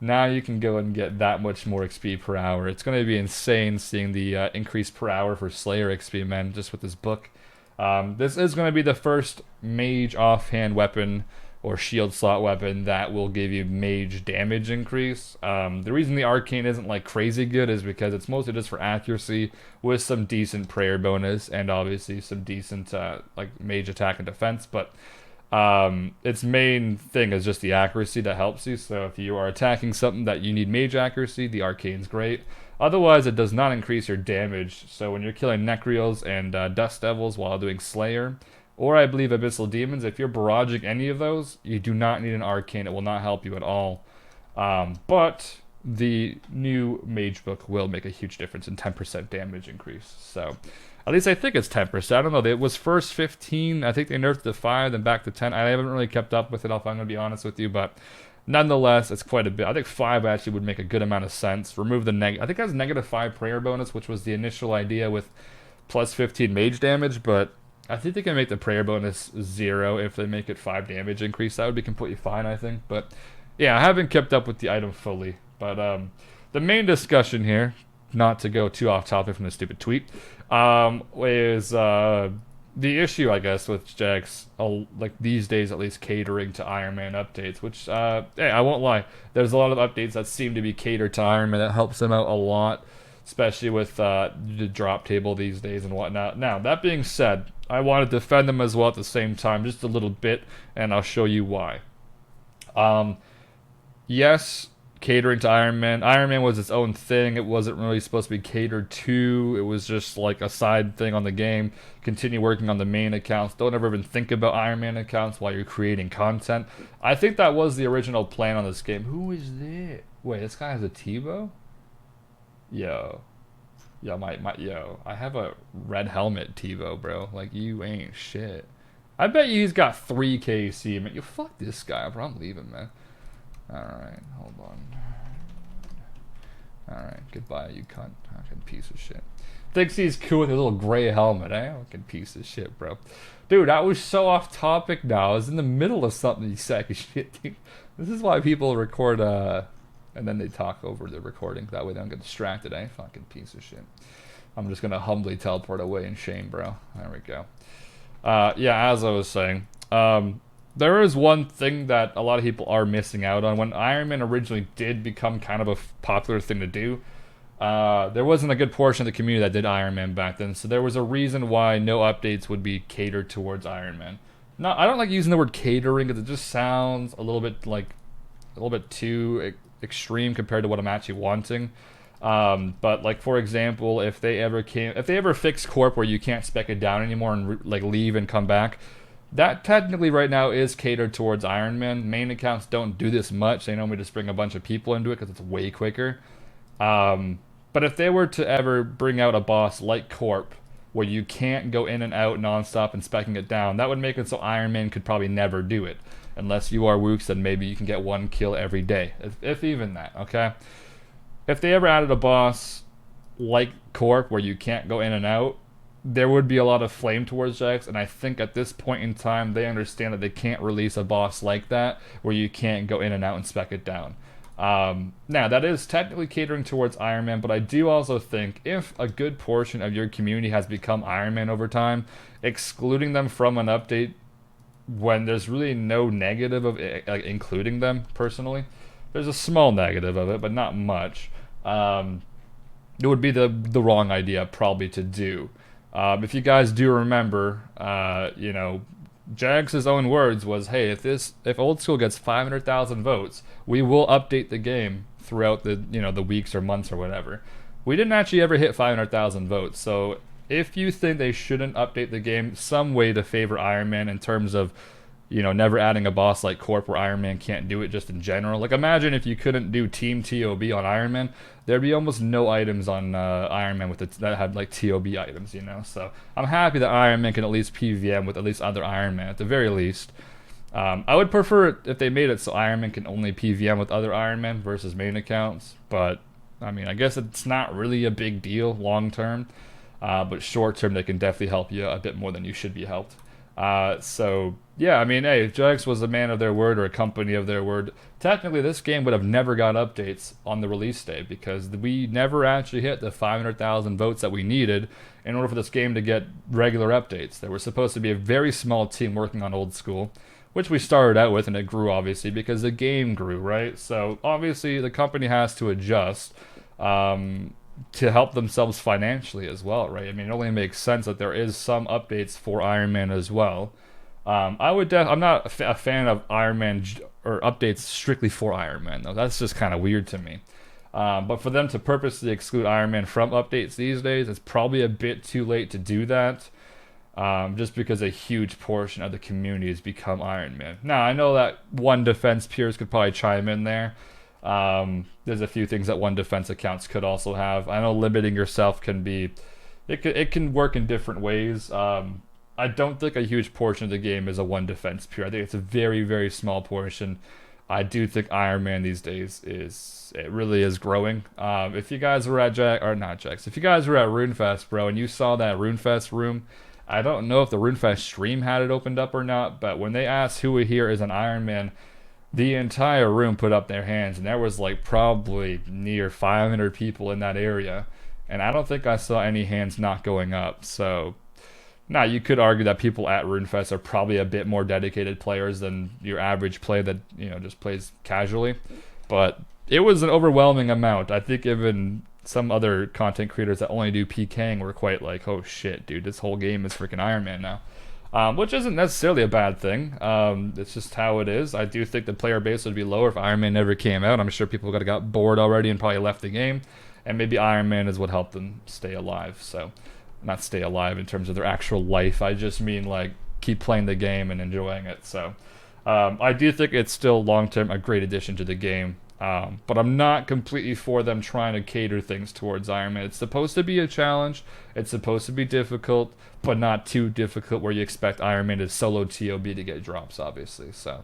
now you can go and get that much more XP per hour. It's going to be insane seeing the increase per hour for Slayer XP, man, just with this book. This is going to be the first mage offhand weapon or shield slot weapon that will give you mage damage increase. The reason the arcane isn't like crazy good is because it's mostly just for accuracy with some decent prayer bonus and obviously some decent like mage attack and defense, but its main thing is just the accuracy that helps you. So if you are attacking something that you need mage accuracy, the arcane's great. Otherwise, it does not increase your damage. So when you're killing Necreals and Dust Devils while doing Slayer, or I believe Abyssal Demons, if you're barraging any of those, you do not need an arcane. It will not help you at all. But the new mage book will make a huge difference in 10% damage increase. So at least I think it's 10%. I don't know. It was first 15. I think they nerfed it to 5, then back to 10. I haven't really kept up with it, if I'm going to be honest with you. But nonetheless, it's quite a bit. I think 5 actually would make a good amount of sense. Remove the I think it has -5 prayer bonus, which was the initial idea with plus 15 mage damage. But I think they can make the prayer bonus 0 if they make it 5 damage increase. That would be completely fine, I think. But yeah, I haven't kept up with the item fully. But the main discussion here, not to go too off topic from the stupid tweet, is the issue, I guess, with Jax, like these days at least, catering to Iron Man updates. Which, hey, I won't lie, there's a lot of updates that seem to be catered to Iron Man that helps him out a lot, especially with the drop table these days and whatnot. Now, that being said, I want to defend them as well at the same time, just a little bit, and I'll show you why. Yes, catering to Iron Man. Iron Man was its own thing. It wasn't really supposed to be catered to. It was just like a side thing on the game. Continue working on the main accounts. Don't ever even think about Iron Man accounts while you're creating content. I think that was the original plan on this game. Who is this? Wait, this guy has a T-bow? Yo. Yo, yo, I have a red helmet TiVo, bro. Like, you ain't shit. I bet you he's got 3 KC, man. You fuck this guy, bro. I'm leaving, man. Alright, hold on. Alright, goodbye, you cunt. Fucking piece of shit. Thinks he's cool with his little gray helmet, eh? Fucking piece of shit, bro. Dude, I was so off topic now. I was in the middle of something, you sack of shit, dude. This is why people record, and then they talk over the recording. That way they don't get distracted, eh? Fucking piece of shit. I'm just gonna humbly teleport away in shame, bro. There we go. Yeah, as I was saying, there is one thing that a lot of people are missing out on. When Iron Man originally did become kind of a popular thing to do, there wasn't a good portion of the community that did Iron Man back then. So there was a reason why no updates would be catered towards Iron Man. Now, I don't like using the word catering because it just sounds a little bit too extreme compared to what I'm actually wanting. But like, for example, if they ever fix Corp where you can't spec it down anymore and like leave and come back, that technically right now is catered towards Iron Man. Main accounts don't do this much. They normally just bring a bunch of people into it because it's way quicker. But if they were to ever bring out a boss like Corp where you can't go in and out nonstop and specking it down, that would make it so Iron Man could probably never do it. Unless you are Wooks, then maybe you can get 1 kill every day. If even that, okay? If they ever added a boss like Corp where you can't go in and out, there would be a lot of flame towards Jax, and I think at this point in time, they understand that they can't release a boss like that where you can't go in and out and spec it down. Now, that is technically catering towards Iron Man, but I do also think if a good portion of your community has become Iron Man over time, excluding them from an update when there's really no negative of like including them personally, there's a small negative of it, but not much. It would be the wrong idea probably to do. If you guys do remember, Jags's own words was, "Hey, if Old School gets 500,000 votes, we will update the game throughout the weeks or months or whatever." We didn't actually ever hit 500,000 votes, so if you think they shouldn't update the game some way to favor Iron Man in terms of never adding a boss like Corp where Iron Man can't do it just in general. Like, imagine if you couldn't do Team TOB on Iron Man, there'd be almost no items on Iron Man that had like TOB items, So I'm happy that Iron Man can at least PVM with at least other Iron Man at the very least. I would prefer it if they made it so Iron Man can only PVM with other Iron Man versus main accounts, but I mean, I guess it's not really a big deal long term, but short term they can definitely help you a bit more than you should be helped. So yeah, I mean, hey, if Jags was a man of their word or a company of their word, technically this game would have never got updates on the release day because we never actually hit the 500,000 votes that we needed in order for this game to get regular updates. There was supposed to be a very small team working on Old School, which we started out with, and it grew obviously because the game grew, right? So obviously the company has to adjust to help themselves financially as well, right? I mean, it only makes sense that there is some updates for Iron Man as well. I'm not a fan of Iron Man or updates strictly for Iron Man, though. That's just kind of weird to me. But for them to purposely exclude Iron Man from updates these days, it's probably a bit too late to do that. Just because a huge portion of the community has become Iron Man. Now, I know that One Defense peers could probably chime in there. There's a few things that One Defense accounts could also have. I know limiting yourself it can work in different ways. I don't think a huge portion of the game is a One Defense peer. I think it's a very, very small portion. I do think Iron Man these days it really is growing. If you guys were at if you guys were at RuneFest, bro, and you saw that RuneFest room, I don't know if the RuneFest stream had it opened up or not, but when they asked who here is an Iron Man, the entire room put up their hands, and there was like probably near 500 people in that area, and I don't think I saw any hands not going up. So now you could argue that people at RuneFest are probably a bit more dedicated players than your average player that just plays casually, but it was an overwhelming amount. I think even some other content creators that only do PKing were quite like, "Oh shit, dude, this whole game is freaking Iron Man now." Which isn't necessarily a bad thing. It's just how it is. I do think the player base would be lower if Iron Man never came out. I'm sure people would have got bored already and probably left the game. And maybe Iron Man is what helped them stay alive. So, not stay alive in terms of their actual life. I just mean like keep playing the game and enjoying it. So, I do think it's still long-term a great addition to the game. But I'm not completely for them trying to cater things towards Iron Man. It's supposed to be a challenge. It's supposed to be difficult, but not too difficult where you expect Iron Man to solo TOB to get drops, obviously. So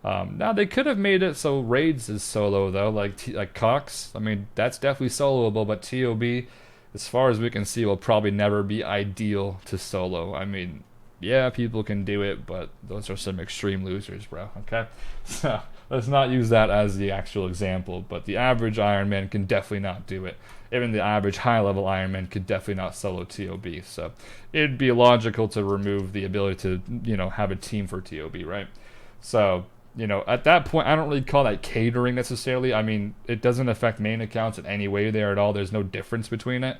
now they could have made it so raids is solo though, like Cox. I mean, that's definitely soloable, but TOB, as far as we can see, will probably never be ideal to solo. I mean, yeah, people can do it, but those are some extreme losers, bro. Okay, so let's not use that as the actual example, but the average Iron Man can definitely not do it. Even the average high-level Iron Man could definitely not solo TOB, so it'd be logical to remove the ability to, have a team for TOB, right? So, at that point, I don't really call that catering necessarily. I mean, it doesn't affect main accounts in any way there at all. There's no difference between it.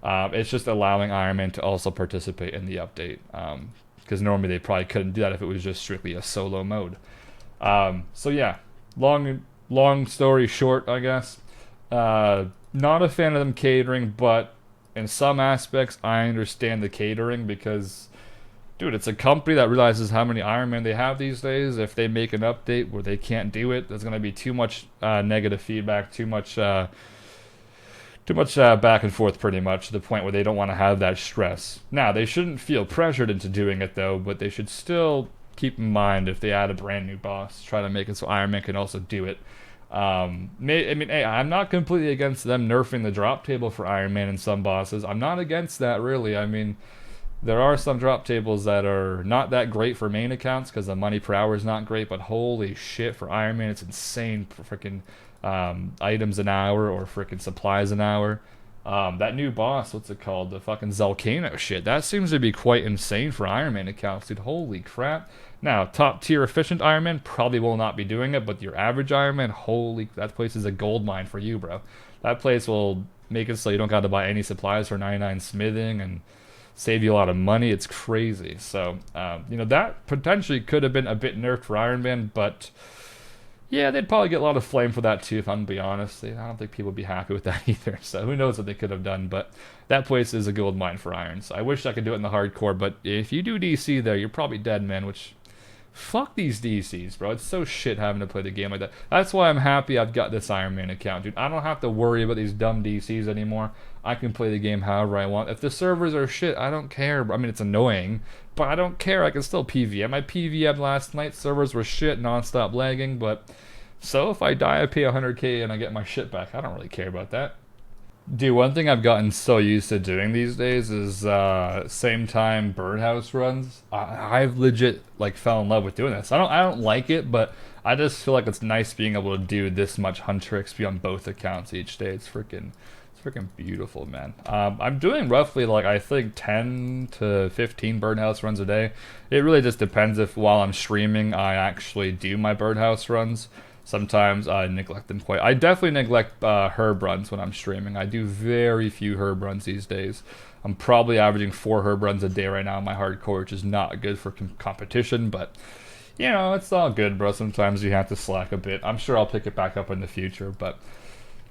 It's just allowing Iron Man to also participate in the update, because normally they probably couldn't do that if it was just strictly a solo mode. So yeah, long story short, I guess. Not a fan of them catering, but in some aspects, I understand the catering because, dude, it's a company that realizes how many Iron Man they have these days. If they make an update where they can't do it, there's going to be too much negative feedback, too much back and forth pretty much to the point where they don't want to have that stress. Now, they shouldn't feel pressured into doing it, though, but they should still keep in mind if they add a brand new boss, try to make it so Iron Man can also do it. Hey, I'm not completely against them nerfing the drop table for Iron Man and some bosses. I'm not against that, really. I mean, there are some drop tables that are not that great for main accounts because the money per hour is not great, but holy shit, for Iron Man, it's insane for freaking items an hour or freaking supplies an hour. That new boss, what's it called? The fucking Volcano shit. That seems to be quite insane for Iron Man accounts, dude. Holy crap. Now, top tier efficient Iron Man probably will not be doing it, but your average Iron Man, holy, that place is a gold mine for you, bro. That place will make it so you don't got to buy any supplies for 99 smithing and save you a lot of money. It's crazy. So, that potentially could have been a bit nerfed for Iron Man, but yeah, they'd probably get a lot of flame for that too, if I'm gonna be honest. I don't think people would be happy with that either. So who knows what they could have done, but that place is a gold mine for irons. I wish I could do it in the hardcore, but if you do DC there, you're probably dead, man, which fuck these DCs, bro. It's so shit having to play the game like that. That's why I'm happy I've got this Iron Man account, dude. I don't have to worry about these dumb DCs anymore. I can play the game however I want. If the servers are shit, I don't care. I mean, it's annoying, but I don't care. I can still PVM. I PVM'd last night. Servers were shit, non-stop lagging, but so if I die, I pay 100k and I get my shit back. I don't really care about that. Dude, one thing I've gotten so used to doing these days is same time birdhouse runs. I've legit like fell in love with doing this. I don't like it, but I just feel like it's nice being able to do this much Hunter XP on both accounts each day. It's freaking beautiful, man. I'm doing roughly like I think 10 to 15 birdhouse runs a day. It really just depends if while I'm streaming I actually do my birdhouse runs. Sometimes I neglect them quite. I definitely neglect herb runs when I'm streaming. I do very few herb runs these days. I'm probably averaging 4 herb runs a day right now in my hardcore, which is not good for competition, but it's all good, bro. Sometimes you have to slack a bit. I'm sure I'll pick it back up in the future, but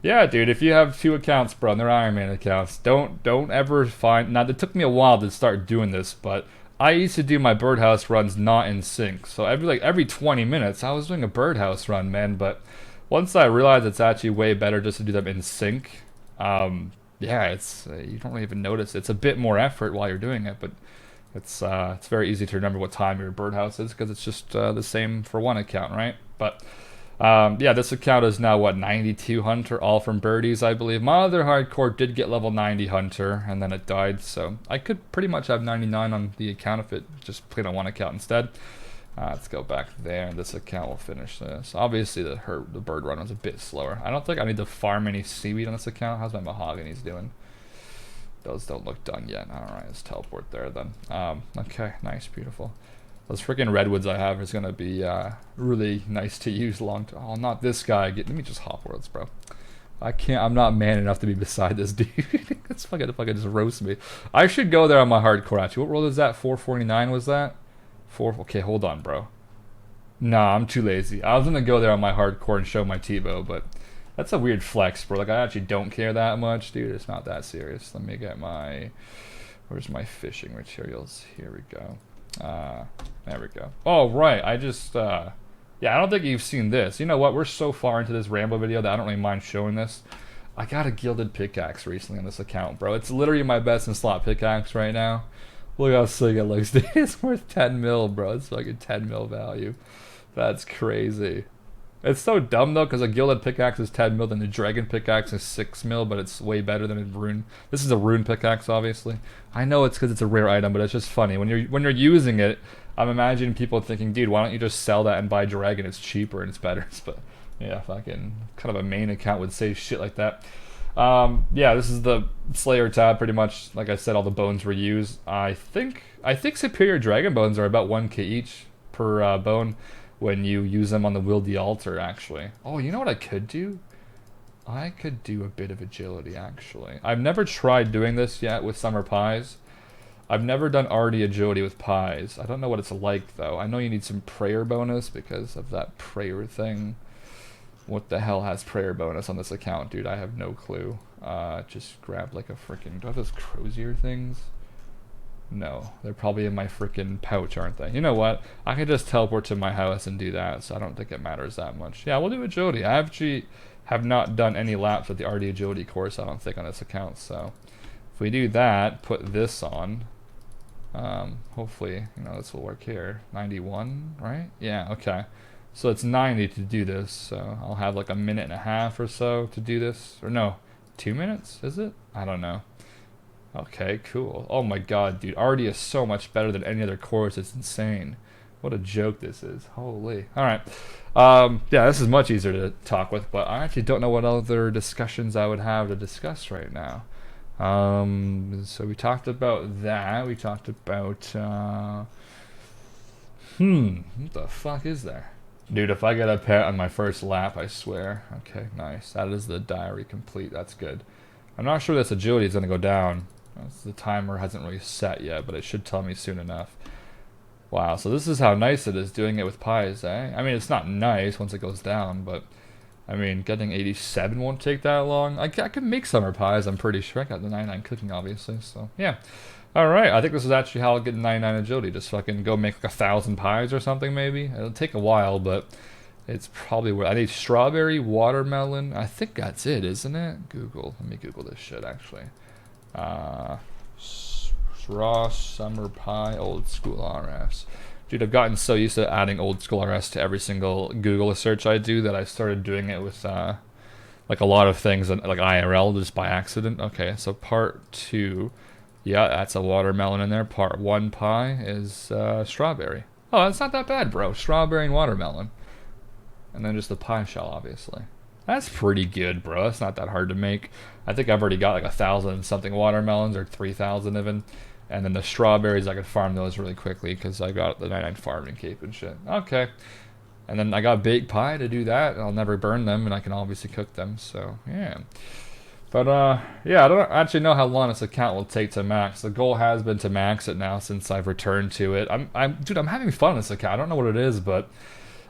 yeah, dude, if you have 2 accounts, bro, and they're Iron Man accounts, don't ever find... Now, it took me a while to start doing this, but I used to do my birdhouse runs not in sync. So every 20 minutes, I was doing a birdhouse run, man. But once I realized it's actually way better just to do them in sync, it's you don't really even notice. It's a bit more effort while you're doing it, but it's very easy to remember what time your birdhouse is because it's just the same for one account, right? But this account is now, 92 Hunter, all from birdies, I believe. My other hardcore did get level 90 Hunter, and then it died, so I could pretty much have 99 on the account if it just played on one account instead. Let's go back there, and this account will finish this. Obviously, the bird run was a bit slower. I don't think I need to farm any seaweed on this account. How's my mahoganies doing? Those don't look done yet. Alright, let's teleport there then. Okay, nice, beautiful. Those freaking redwoods I have is gonna be really nice to use long term. Oh, not this guy. Let me just hop worlds, bro. I'm not man enough to be beside this dude. It's fucking just roast me. I should go there on my hardcore actually. What world is that? 449 was that? Okay, hold on, bro. Nah, I'm too lazy. I was gonna go there on my hardcore and show my TiVo, but that's a weird flex, bro. Like I actually don't care that much, dude. It's not that serious. Let me get where's my fishing materials? Here we go. There we go. Oh, right. I just, I don't think you've seen this. You know what? We're so far into this Rambo video that I don't really mind showing this. I got a gilded pickaxe recently on this account, bro. It's literally my best in slot pickaxe right now. Look how sick it looks. It's worth 10 mil, bro. It's fucking 10 mil value. That's crazy. It's so dumb though, because a gilded pickaxe is 10 mil, then the dragon pickaxe is 6 mil, but it's way better than a rune. This is a rune pickaxe, obviously. I know it's because it's a rare item, but it's just funny when you're using it. I'm imagining people thinking, dude, why don't you just sell that and buy dragon? It's cheaper and it's better. But yeah, fucking kind of a main account would say shit like that. This is the Slayer tab, pretty much. Like I said, all the bones were used. I think superior dragon bones are about 1k each per bone. When you use them on the Wieldy altar, actually. Oh, you know what I could do? I could do a bit of agility, actually. I've never tried doing this yet with summer pies. I've never done already agility with pies. I don't know what it's like, though. I know you need some prayer bonus because of that prayer thing. What the hell has prayer bonus on this account, dude? I have no clue. Just grab like a freaking... Do I have those crozier things? No, they're probably in my freaking pouch, aren't they? You know what? I can just teleport to my house and do that, so I don't think it matters that much. Yeah, we'll do agility. I actually have not done any laps with the RD agility course, I don't think, on this account, so if we do that, put this on, hopefully, this will work here. 91, right? Yeah, okay. So it's 90 to do this, so I'll have like a minute and a half or so to do this. Or no, 2 minutes, is it? I don't know. Okay, cool. Oh my god, dude. Already is so much better than any other course. It's insane. What a joke this is. Holy. Alright. This is much easier to talk with, but I actually don't know what other discussions I would have to discuss right now. So we talked about that. We talked about, what the fuck is there? Dude, if I get a pet on my first lap, I swear. Okay, nice. That is the diary complete. That's good. I'm not sure this agility is going to go down. The timer hasn't really set yet, but it should tell me soon enough. Wow, so this is how nice it is doing it with pies, eh? I mean, it's not nice once it goes down, but I mean, getting 87 won't take that long. I can make summer pies, I'm pretty sure. I got the 99 cooking, obviously, so yeah. Alright, I think this is actually how I'll get 99 agility. Just fucking go make like 1,000 pies or something, maybe. It'll take a while, but it's probably what I need. Strawberry, watermelon. I think that's it, isn't it? Google. Let me Google this shit, actually. Raw summer pie, old school RS. Dude, I've gotten so used to adding old school RS to every single Google search I do that I started doing it with like a lot of things, like IRL, just by accident. Okay, so part 2, yeah, that's a watermelon in there. Part 1 pie is strawberry. Oh, that's not that bad, bro. Strawberry and watermelon, and then just the pie shell, obviously. That's pretty good, bro. That's not that hard to make. I think I've already got like 1,000 something watermelons, or 3,000 even. And then the strawberries, I could farm those really quickly because I got the 99 farming cape and shit. Okay. And then I got baked pie to do that. I'll never burn them, and I can obviously cook them. So, yeah. But, yeah, I don't actually know how long this account will take to max. The goal has been to max it now since I've returned to it. Dude, I'm having fun on this account. I don't know what it is, but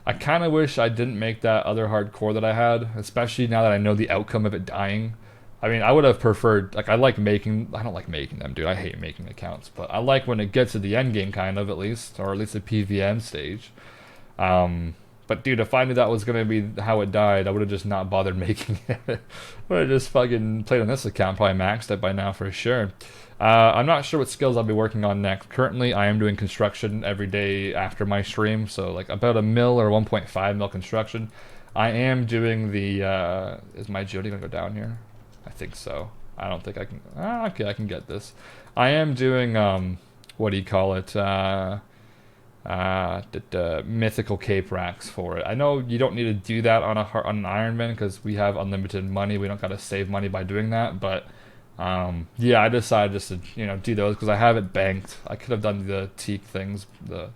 I kind of wish I didn't make that other hardcore that I had, especially now that I know the outcome of it dying. I mean, I would have preferred, like, I don't like making them, dude. I hate making accounts, but I like when it gets to the end game, kind of, at least, or at least the PVM stage. But, dude, if I knew that was going to be how it died, I would have just not bothered making it. Would have just fucking played on this account, probably maxed it by now for sure. I'm not sure what skills I'll be working on next. Currently, I am doing construction every day after my stream, so, like, about a mil or 1.5 mil construction. I am doing the, is my agility going to go down here? I think so. I don't think I can. Okay, I can get this. I am doing what do you call it? The mythical cape racks for it. I know you don't need to do that on an Ironman because we have unlimited money. We don't gotta save money by doing that. But yeah, I decided just to do those because I have it banked. I could have done the teak things, the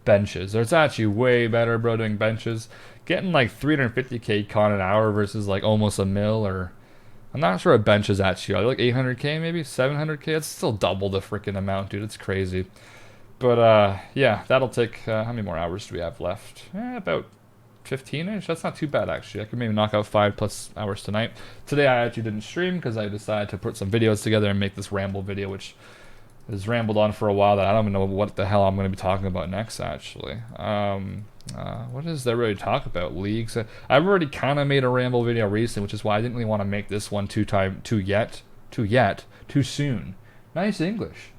benches. It's actually way better, bro, doing benches. Getting like 350k con an hour versus like almost a mil, or I'm not sure what benches actually are. Like 800k, maybe 700k. It's still double the freaking amount, dude. It's crazy. But yeah, that'll take. How many more hours do we have left? About 15ish. That's not too bad actually. I could maybe knock out 5+ hours tonight. Today I actually didn't stream because I decided to put some videos together and make this ramble video, which has rambled on for a while. That I don't even know what the hell I'm going to be talking about next. Actually, what is there really to talk about? Leagues. I've already kind of made a ramble video recently, which is why I didn't really want to make this one too soon. Nice English.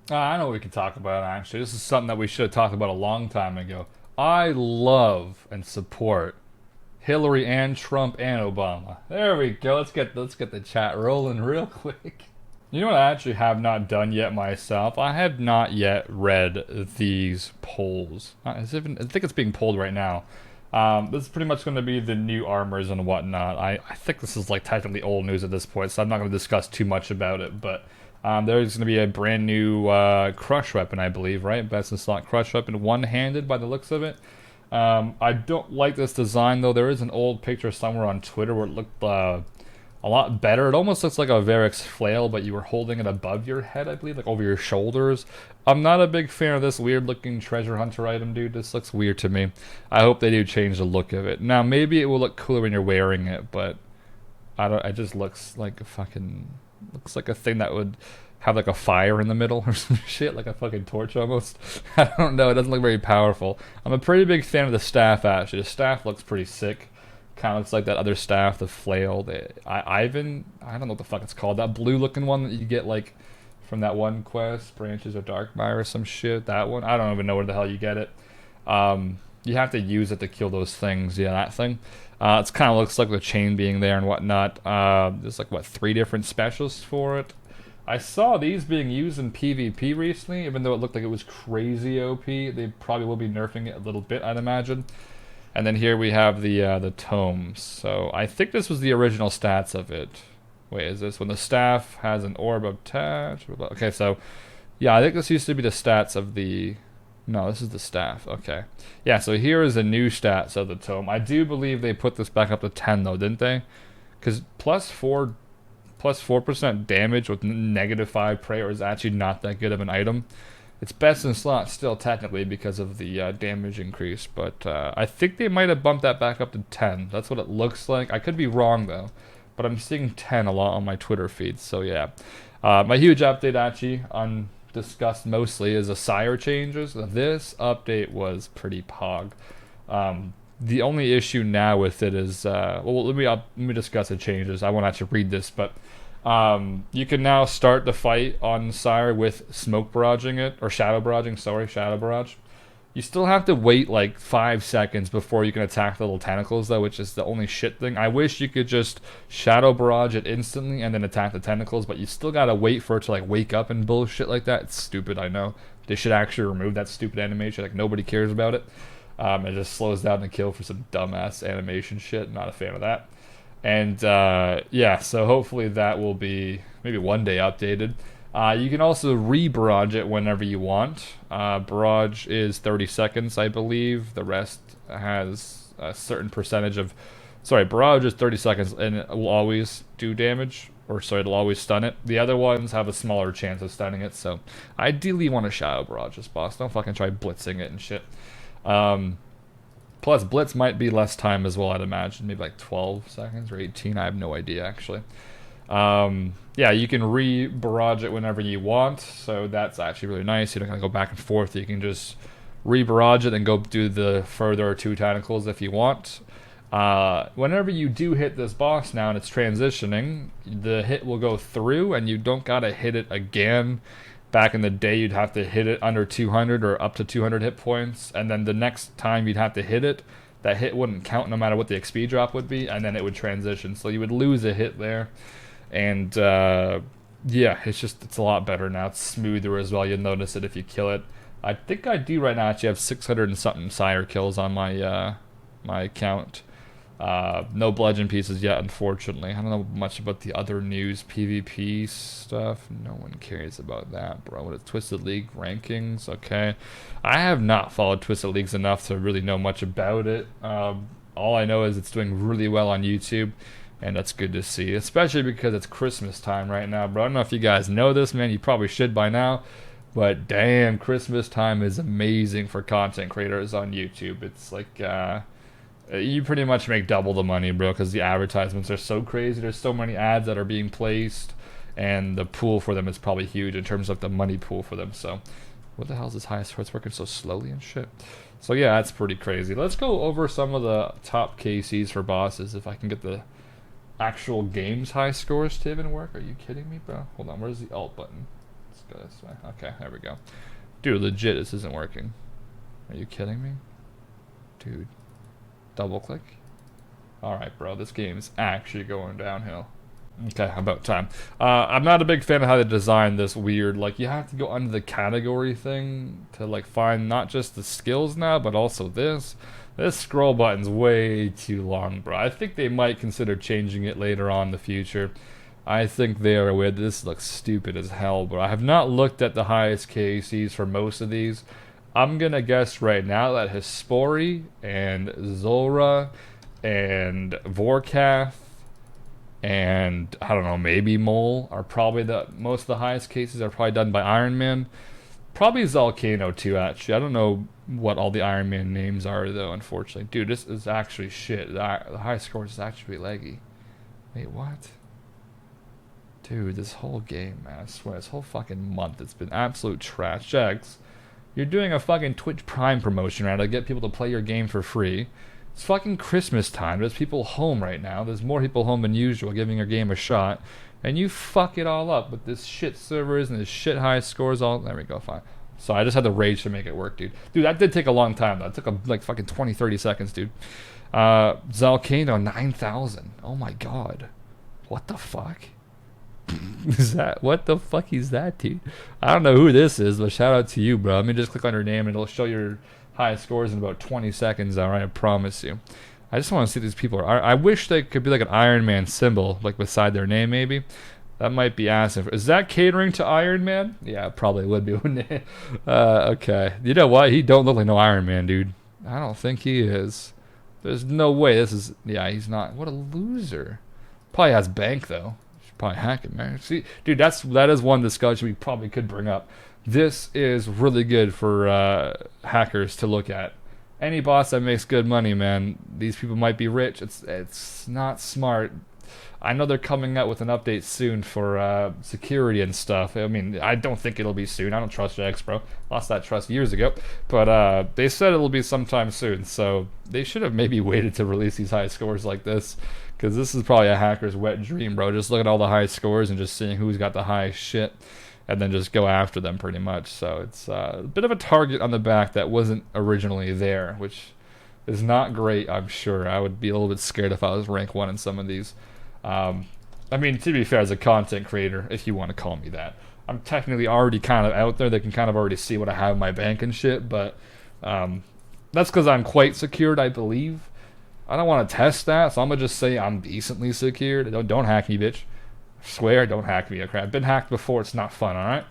I know what we can talk about, actually. This is something that we should have talked about a long time ago. I love and support Hillary and Trump and Obama. There we go. Let's get the chat rolling real quick. You know what I actually have not done yet myself? I have not yet read these polls. I think it's being polled right now. This is pretty much going to be the new armors and whatnot. I think this is like technically old news at this point, so I'm not going to discuss too much about it, but there's going to be a brand new crush weapon, I believe, right? Best in slot crush weapon, one-handed by the looks of it. I don't like this design, though. There is an old picture somewhere on Twitter where it looked a lot better. It almost looks like a Varix flail, but you were holding it above your head, I believe, like over your shoulders. I'm not a big fan of this weird-looking treasure hunter item, dude. This looks weird to me. I hope they do change the look of it. Now, maybe it will look cooler when you're wearing it, but it just looks like a fucking... Looks like a thing that would have like a fire in the middle or some shit, like a fucking torch almost. I don't know, it doesn't look very powerful. I'm a pretty big fan of the staff, actually. The staff looks pretty sick. Kind of looks like that other staff, the flail. I don't know what the fuck it's called. That blue looking one that you get like from that one quest, Branches of Darkmire or some shit. That one. I don't even know where the hell you get it. You have to use it to kill those things. Yeah, that thing. It kind of looks like the chain being there and whatnot. There's like, 3 different specials for it. I saw these being used in PvP recently, even though it looked like it was crazy OP. They probably will be nerfing it a little bit, I'd imagine. And then here we have the tomes. So I think this was the original stats of it. Wait, is this when the staff has an orb attached? Okay, so yeah, I think this used to be the stats of the. No, this is the staff. Okay, yeah. So here is the new stats of the tome. I do believe they put this back up to 10 though, didn't they? Because +4% damage with -5 prayer is actually not that good of an item. It's best in slot still technically because of the damage increase, but I think they might have bumped that back up to 10. That's what it looks like. I could be wrong though, but I'm seeing 10 a lot on my Twitter feed. So yeah, my huge update actually undiscussed mostly is the sire changes. This update was pretty pog. The only issue now with it is well, let me discuss the changes. I won't actually read this, but you can now start the fight on Sire with smoke barraging it, or shadow barraging, sorry, shadow barrage. You still have to wait like 5 seconds before you can attack the little tentacles though, which is the only shit thing. I wish you could just shadow barrage it instantly and then attack the tentacles, but you still gotta wait for it to like wake up and bullshit like that. It's stupid, I know. They should actually remove that stupid animation, like nobody cares about it. It just slows down the kill for some dumbass animation shit. Not a fan of that. And yeah, so hopefully that will be maybe one day updated. You can also re-barrage it whenever you want. Barrage is 30 seconds, I believe. The rest has a certain percentage of... Sorry, barrage is 30 seconds and it will always do damage. Or sorry, it'll always stun it. The other ones have a smaller chance of stunning it, so ideally you want to shadow barrage this boss. Don't fucking try blitzing it and shit. Plus, blitz might be less time as well, I'd imagine. Maybe like 12 seconds or 18. I have no idea, actually. Yeah, you can re-barrage it whenever you want. So that's actually really nice. You don't gotta go back and forth. You can just re-barrage it and go do the further 2 tentacles if you want. Whenever you do hit this boss now and it's transitioning, the hit will go through and you don't gotta hit it again. Back in the day, you'd have to hit it under 200 or up to 200 hit points, and then the next time you'd have to hit it, that hit wouldn't count no matter what the XP drop would be, and then it would transition. So you would lose a hit there, and yeah, it's a lot better now. It's smoother as well. You'll notice it if you kill it. I think I do right now actually have 600 and something sire kills on my my account. No bludgeon pieces yet, unfortunately. I don't know much about the other news, PvP stuff. No one cares about that, bro. What is Twisted League rankings? Okay. I have not followed Twisted Leagues enough to really know much about it. All I know is it's doing really well on YouTube, and that's good to see, especially because it's Christmas time right now, bro. I don't know if you guys know this, man. You probably should by now, but damn, Christmas time is amazing for content creators on YouTube. It's like, you pretty much make double the money, bro, because the advertisements are so crazy. There's so many ads that are being placed, and the pool for them is probably huge in terms of the money pool for them. So, what the hell is this highest score? It's working so slowly and shit. So yeah, that's pretty crazy. Let's go over some of the top KCs for bosses, if I can get the actual game's high scores to even work. Are you kidding me, bro? Hold on, where's the alt button? Let's go this way. Okay, there we go. Dude, legit, this isn't working. Are you kidding me? Dude. Double click. Alright, bro, this game is actually going downhill. Okay, about time. I'm not a big fan of how they designed this weird, like, you have to go under the category thing to, like, find not just the skills now, but also this. This scroll button's way too long, bro. I think they might consider changing it later on in the future. I think they are aware that this looks stupid as hell, bro. I have not looked at the highest KCs for most of these. I'm gonna guess right now that Hespori and Zora and Vorkath and I don't know, maybe Mole are probably most of the highest cases are probably done by Iron Man. Probably Zalcano too, actually. I don't know what all the Iron Man names are though, unfortunately. Dude, this is actually shit. The high score is actually leggy. Wait, what? Dude, this whole game, man, I swear, this whole fucking month, it's been absolute trash. Jax, you're doing a fucking Twitch Prime promotion right to get people to play your game for free. It's fucking Christmas time. There's people home right now. There's more people home than usual giving your game a shot. And you fuck it all up with this shit servers and this shit high scores all... There we go, fine. So I just had to rage to make it work, dude. Dude, that did take a long time, though. It took like fucking 20, 30 seconds, dude. Zalcano, 9,000. Oh my god. What the fuck? What the fuck is that, dude? I don't know who this is, but shout out to you, bro. Let me just click on your name and it'll show your highest scores in about 20 seconds, alright? I promise you. I just want to see these people. I wish they could be like an Iron Man symbol, like beside their name, maybe. That might be awesome. Is that catering to Iron Man? Yeah, it probably would be, wouldn't it? Okay. You know what? He don't look like no Iron Man, dude. I don't think he is. There's no way this is... Yeah, he's not. What a loser. Probably has bank, though. Should probably hack it, man. See, dude, that is one discussion we probably could bring up. This is really good for hackers to look at. Any boss that makes good money, man, these people might be rich. It's not smart. I know they're coming out with an update soon for security and stuff. I mean, I don't think it'll be soon. I don't trust Jax, bro. Lost that trust years ago. But they said it'll be sometime soon. So they should have maybe waited to release these high scores like this. Because this is probably a hacker's wet dream, bro. Just look at all the high scores and just seeing who's got the highest shit. And then just go after them pretty much. So it's a bit of a target on the back that wasn't originally there. Which is not great, I'm sure. I would be a little bit scared if I was rank 1 in some of these. I mean, to be fair, as a content creator, if you want to call me that, I'm technically already kind of out there. They can kind of already see what I have in my bank and shit, but that's because I'm quite secured, I believe. I don't want to test that, so I'm going to just say I'm decently secured. Don't hack me, bitch. I swear, don't hack me. Okay, I've been hacked before. It's not fun, alright?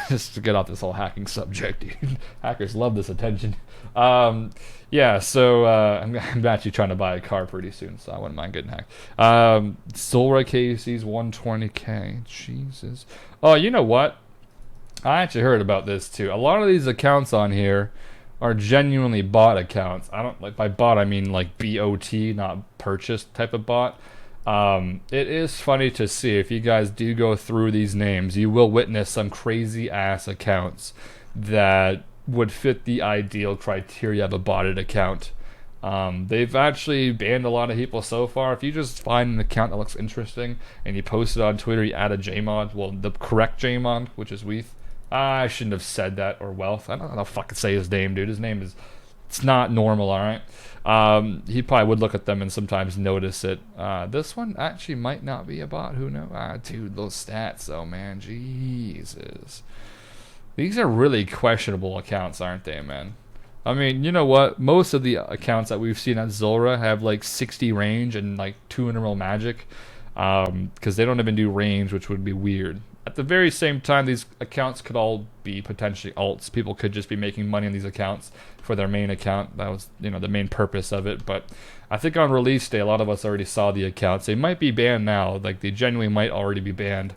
Just to get off this whole hacking subject, dude. Hackers love this attention. Yeah, so I'm actually trying to buy a car pretty soon, so I wouldn't mind getting hacked. Zulra KC's 120k. Jesus. Oh, you know what? I actually heard about this too. A lot of these accounts on here are genuinely bot accounts. I don't like by bot I mean like BOT, not purchased type of bot. It is funny to see if you guys do go through these names, you will witness some crazy ass accounts that would fit the ideal criteria of a botted account. They've actually banned a lot of people so far. If you just find an account that looks interesting and you post it on Twitter, you add a JMod, well, the correct JMod, which is Weath. I shouldn't have said that, or Wealth. I don't know how to fucking say his name, dude. His name is... It's not normal, alright? He probably would look at them and sometimes notice it. This one actually might not be a bot. Who knows? Dude, those stats, though, man. Jesus. These are really questionable accounts, aren't they, man? I mean, you know what? Most of the accounts that we've seen at Zulra have like 60 range and like 200 mil magic. Because they don't even do range, which would be weird. At the very same time, these accounts could all be potentially alts. People could just be making money on these accounts for their main account. That was, you know, the main purpose of it. But I think on release day, a lot of us already saw the accounts. They might be banned now. Like, they genuinely might already be banned.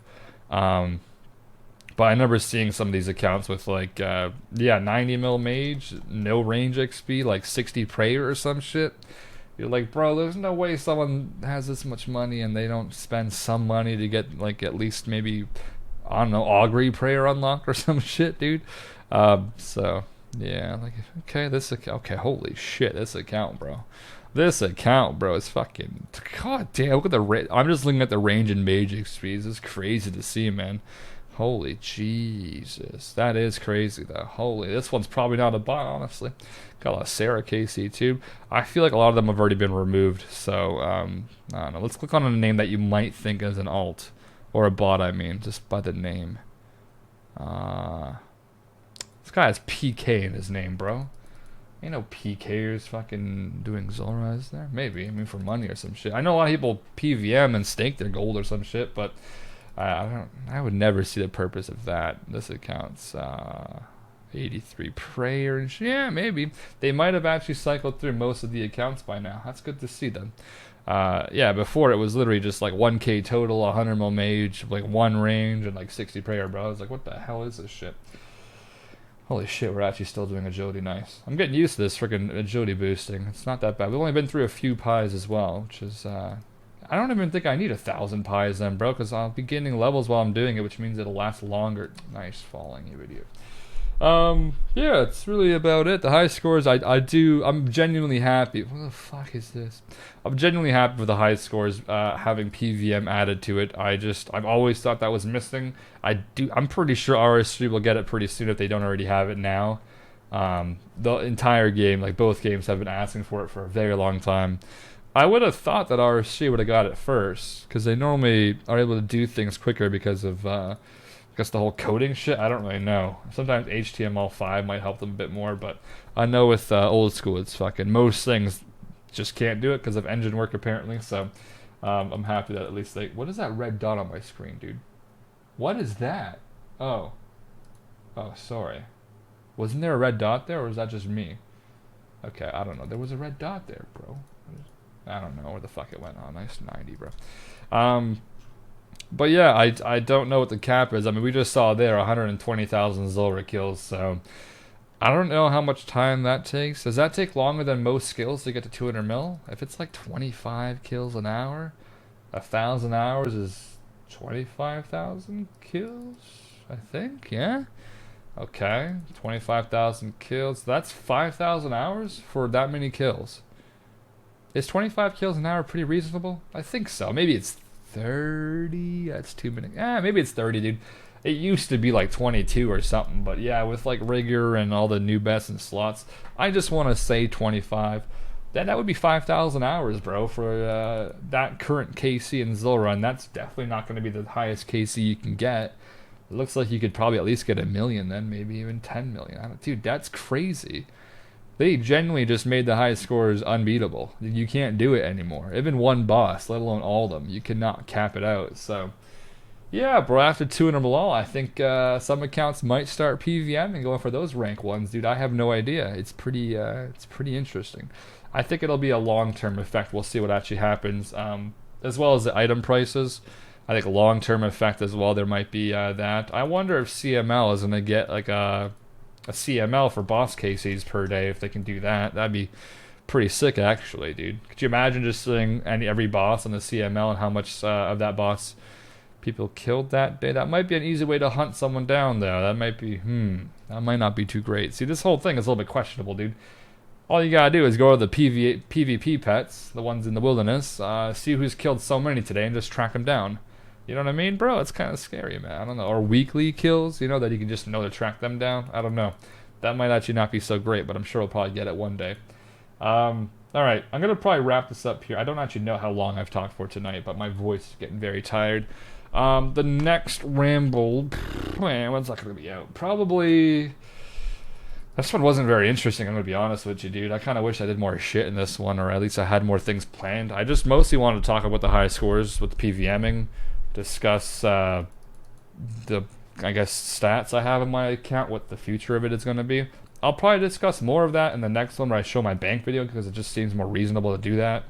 But I remember seeing some of these accounts with, like, 90 mil mage, no range XP, like 60 prayer or some shit. You're like, bro, there's no way someone has this much money and they don't spend some money to get, like, at least maybe, I don't know, Augury prayer unlocked or some shit, dude. So, yeah, like, okay, holy shit, this account, bro. This account, bro, is fucking, god damn, look at the, I'm just looking at the range and mage XP. This is crazy to see, man. Holy Jesus. That is crazy, though. Holy, this one's probably not a bot, honestly. Got a Sarah KC, too. I feel like a lot of them have already been removed, so, I don't know. Let's click on a name that you might think is an alt. Or a bot, I mean, just by the name. This guy has PK in his name, bro. Ain't no PKers fucking doing Zulra, is there? Maybe, I mean, for money or some shit. I know a lot of people PVM and stake their gold or some shit, but... I would never see the purpose of that. This account's 83 prayer and yeah, maybe they might have actually cycled through most of the accounts by now. That's good to see them. Yeah, before it was literally just like 1k total, 100 mil mage, like 1 range and like 60 prayer, bro. I was like, what the hell is this shit? Holy shit, we're actually still doing agility. Nice. I'm getting used to this freaking agility boosting. It's not that bad. We've only been through a few pies as well, which is I don't even think I need 1,000 pies then, bro, because I'll be getting levels while I'm doing it, which means it'll last longer. Nice falling, you idiot. Yeah, it's really about it. The high scores, I'm genuinely happy. What the fuck is this? I'm genuinely happy with the high scores, having PVM added to it. I've always thought that was missing. I'm pretty sure RS3 will get it pretty soon if they don't already have it now. The entire game, like both games, have been asking for it for a very long time. I would have thought that RSC would have got it first, because they normally are able to do things quicker because of the whole coding shit. I don't really know. Sometimes HTML5 might help them a bit more, but I know with old school, it's fucking most things just can't do it because of engine work apparently. So I'm happy that at least they. What is that red dot on my screen, dude? What is that? Oh, sorry. Wasn't there a red dot there, or was that just me? Okay, I don't know. There was a red dot there, bro. I don't know where the fuck it went. Oh, nice 90, bro. But yeah, I don't know what the cap is. I mean, we just saw there 120,000 Zulrah kills, so I don't know how much time that takes. Does that take longer than most skills to get to 200 mil? If it's like 25 kills an hour, 1,000 hours is 25,000 kills, I think, yeah? Okay, 25,000 kills. That's 5,000 hours for that many kills. Is 25 kills an hour pretty reasonable? I think so. Maybe it's 30. That's 2 minutes. Maybe it's 30, dude. It used to be like 22 or something, but yeah, with like rigor and all the new bests and slots, I just want to say 25. That would be 5,000 hours, bro, for that current KC and Zulrah, and that's definitely not going to be the highest KC you can get. It looks like you could probably at least get 1 million then, maybe even 10 million. Dude, that's crazy. They genuinely just made the highest scores unbeatable. You can't do it anymore. Even one boss, let alone all of them, you cannot cap it out. So, yeah, bro, after 200 Malal, I think some accounts might start PVM and going for those rank ones, dude. I have no idea. It's pretty interesting. I think it'll be a long-term effect. We'll see what actually happens, as well as the item prices. I think a long-term effect as well. There might be that. I wonder if CML is going to get like a CML for boss KCs per day. If they can do that, that'd be pretty sick, actually, dude. Could you imagine just seeing every boss on the CML and how much of that boss people killed that day? That might be an easy way to hunt someone down, though. That might be, that might not be too great. See, this whole thing is a little bit questionable, dude. All you gotta do is go to the PvP pets, the ones in the wilderness, see who's killed so many today, and just track them down. You know what I mean, bro? It's kind of scary, man. I don't know. Or weekly kills, you know, that you can just know to track them down. I don't know. That might actually not be so great, but I'm sure we'll probably get it one day. All right, I'm going to probably wrap this up here. I don't actually know how long I've talked for tonight, but my voice is getting very tired. The next ramble, man, when's that going to be out? Probably... This one wasn't very interesting, I'm going to be honest with you, dude. I kind of wish I did more shit in this one, or at least I had more things planned. I just mostly wanted to talk about the high scores with PVMing, discuss the, I guess, stats I have in my account, what the future of it is going to be. I'll probably discuss more of that in the next one where I show my bank video, because it just seems more reasonable to do that.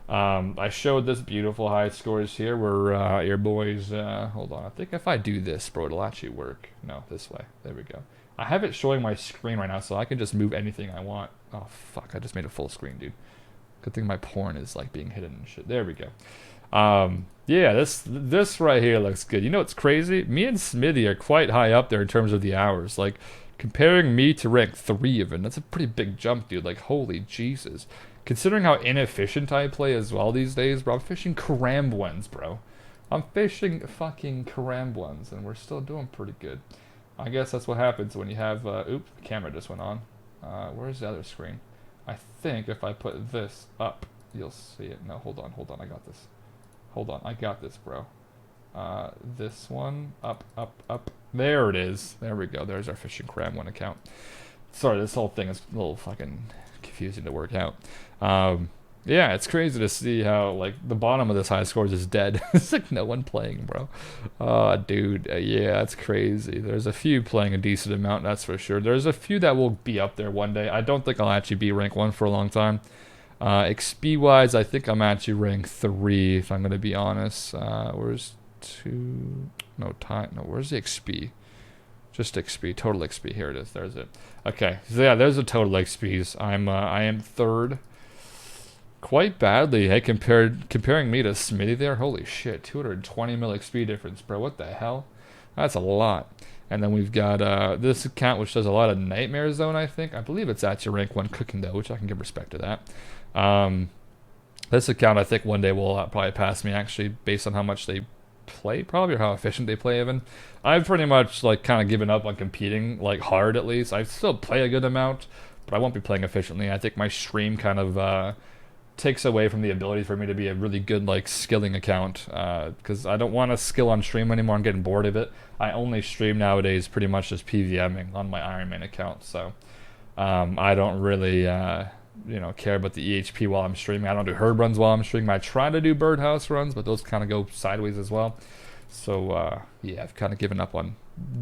I showed this beautiful high scores here where your boys, hold on, I think if I do this, bro, it'll actually work. No, this way. There we go. I have it showing my screen right now, so I can just move anything I want. Oh, fuck, I just made it full screen, dude. Good thing my porn is, like, being hidden and shit. There we go. Yeah, this right here looks good. You know what's crazy? Me and Smithy are quite high up there in terms of the hours. Like, comparing me to rank 3 even, that's a pretty big jump, dude. Like, holy Jesus. Considering how inefficient I play as well these days, bro, I'm fishing Karambwens, bro. I'm fishing fucking Karambwens, and we're still doing pretty good. I guess that's what happens when you have, oops, the camera just went on. Where's the other screen? I think if I put this up, you'll see it. No, hold on, I got this. Hold on, I got this, bro. This one, up. There it is. There we go, there's our Fishing Karambwen account. Sorry, this whole thing is a little fucking confusing to work out. Yeah, it's crazy to see how, like, the bottom of this high scores is dead. It's like no one playing, bro. Dude, yeah, that's crazy. There's a few playing a decent amount, that's for sure. There's a few that will be up there one day. I don't think I'll actually be rank 1 for a long time. XP-wise, I think I'm actually rank 3, if I'm going to be honest. Where's 2? No, time. No, where's the XP? Just XP, total XP. Here it is. There's it. Okay, so yeah, there's the total XPs. I am 3rd. Quite badly, hey, comparing me to Smitty there. Holy shit, 220 mil XP difference, bro. What the hell? That's a lot. And then we've got this account, which does a lot of Nightmare Zone, I think. I believe it's actually rank 1 cooking, though, which I can give respect to that. This account, I think one day will probably pass me, actually, based on how much they play, probably, or how efficient they play, even. I've pretty much, like, kind of given up on competing, like, hard, at least. I still play a good amount, but I won't be playing efficiently. I think my stream kind of... takes away from the ability for me to be a really good, like, skilling account, because I don't want to skill on stream anymore. I'm getting bored of it. I only stream nowadays pretty much just PVMing on my Iron Man account, so I don't really care about the EHP while I'm streaming. I don't do herb runs while I'm streaming. I try to do birdhouse runs, but those kind of go sideways as well. So yeah, I've kind of given up on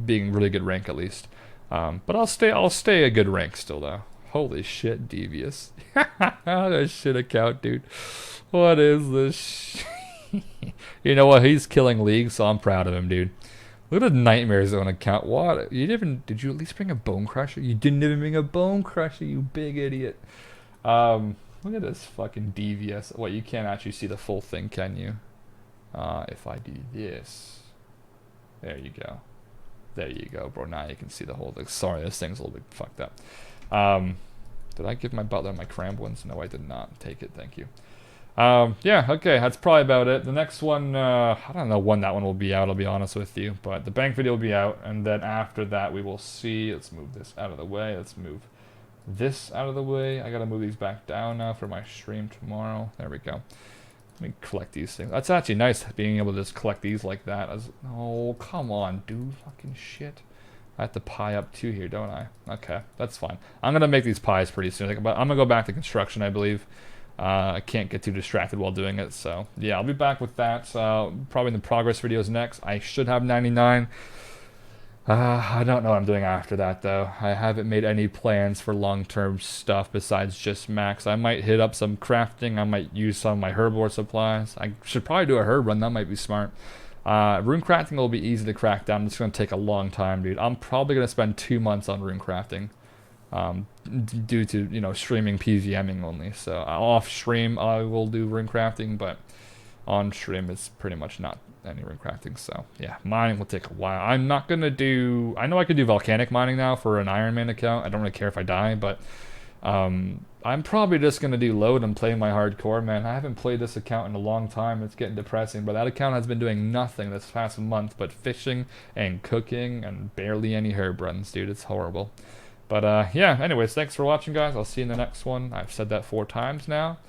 being really good rank at least. But I'll stay a good rank still though. Holy shit, devious. That shit account, dude. What is this? You know what? He's killing league, so I'm proud of him, dude. Look at the Nightmare Zone account. What? Did you at least bring a Bone Crusher? You didn't even bring a Bone Crusher, you big idiot. Look at this fucking devious. What, you can't actually see the full thing, can you? If I do this. There you go. There you go, bro. Now you can see the whole thing. Sorry, this thing's a little bit fucked up. Did I give my butler my cramp ones? No, I did not. Take it, thank you. Yeah, okay, that's probably about it. The next one, I don't know when that one will be out, I'll be honest with you. But the bank video will be out, and then after that we will see. Let's move this out of the way. Let's move this out of the way. I gotta move these back down now for my stream tomorrow. There we go. Let me collect these things. That's actually nice, being able to just collect these like that. Oh, come on, dude. Fucking shit. I have to pie up two here, don't I? Okay, that's fine. I'm gonna make these pies pretty soon. But I'm gonna go back to construction, I believe. I can't get too distracted while doing it, so yeah, I'll be back with that. Probably in the progress videos next. I should have 99. I don't know what I'm doing after that, though. I haven't made any plans for long-term stuff besides just max. I might hit up some crafting. I might use some of my herbivore supplies. I should probably do a herb run. That might be smart. Rune crafting will be easy to crack down. It's going to take a long time, dude. I'm probably going to spend 2 months on rune crafting. Due to streaming PVMing only. So off stream I will do rune crafting, but on stream it's pretty much not any rune crafting. So yeah, mining will take a while. I'm not gonna do. I know I could do volcanic mining now for an Iron Man account. I don't really care if I die, but I'm probably just gonna do load and play my hardcore, man. I haven't played this account in a long time. It's getting depressing, but that account has been doing nothing this past month but fishing and cooking and barely any herb runs, dude. It's horrible. But yeah, anyways, thanks for watching, guys. I'll see you in the next one. I've said that 4 times now.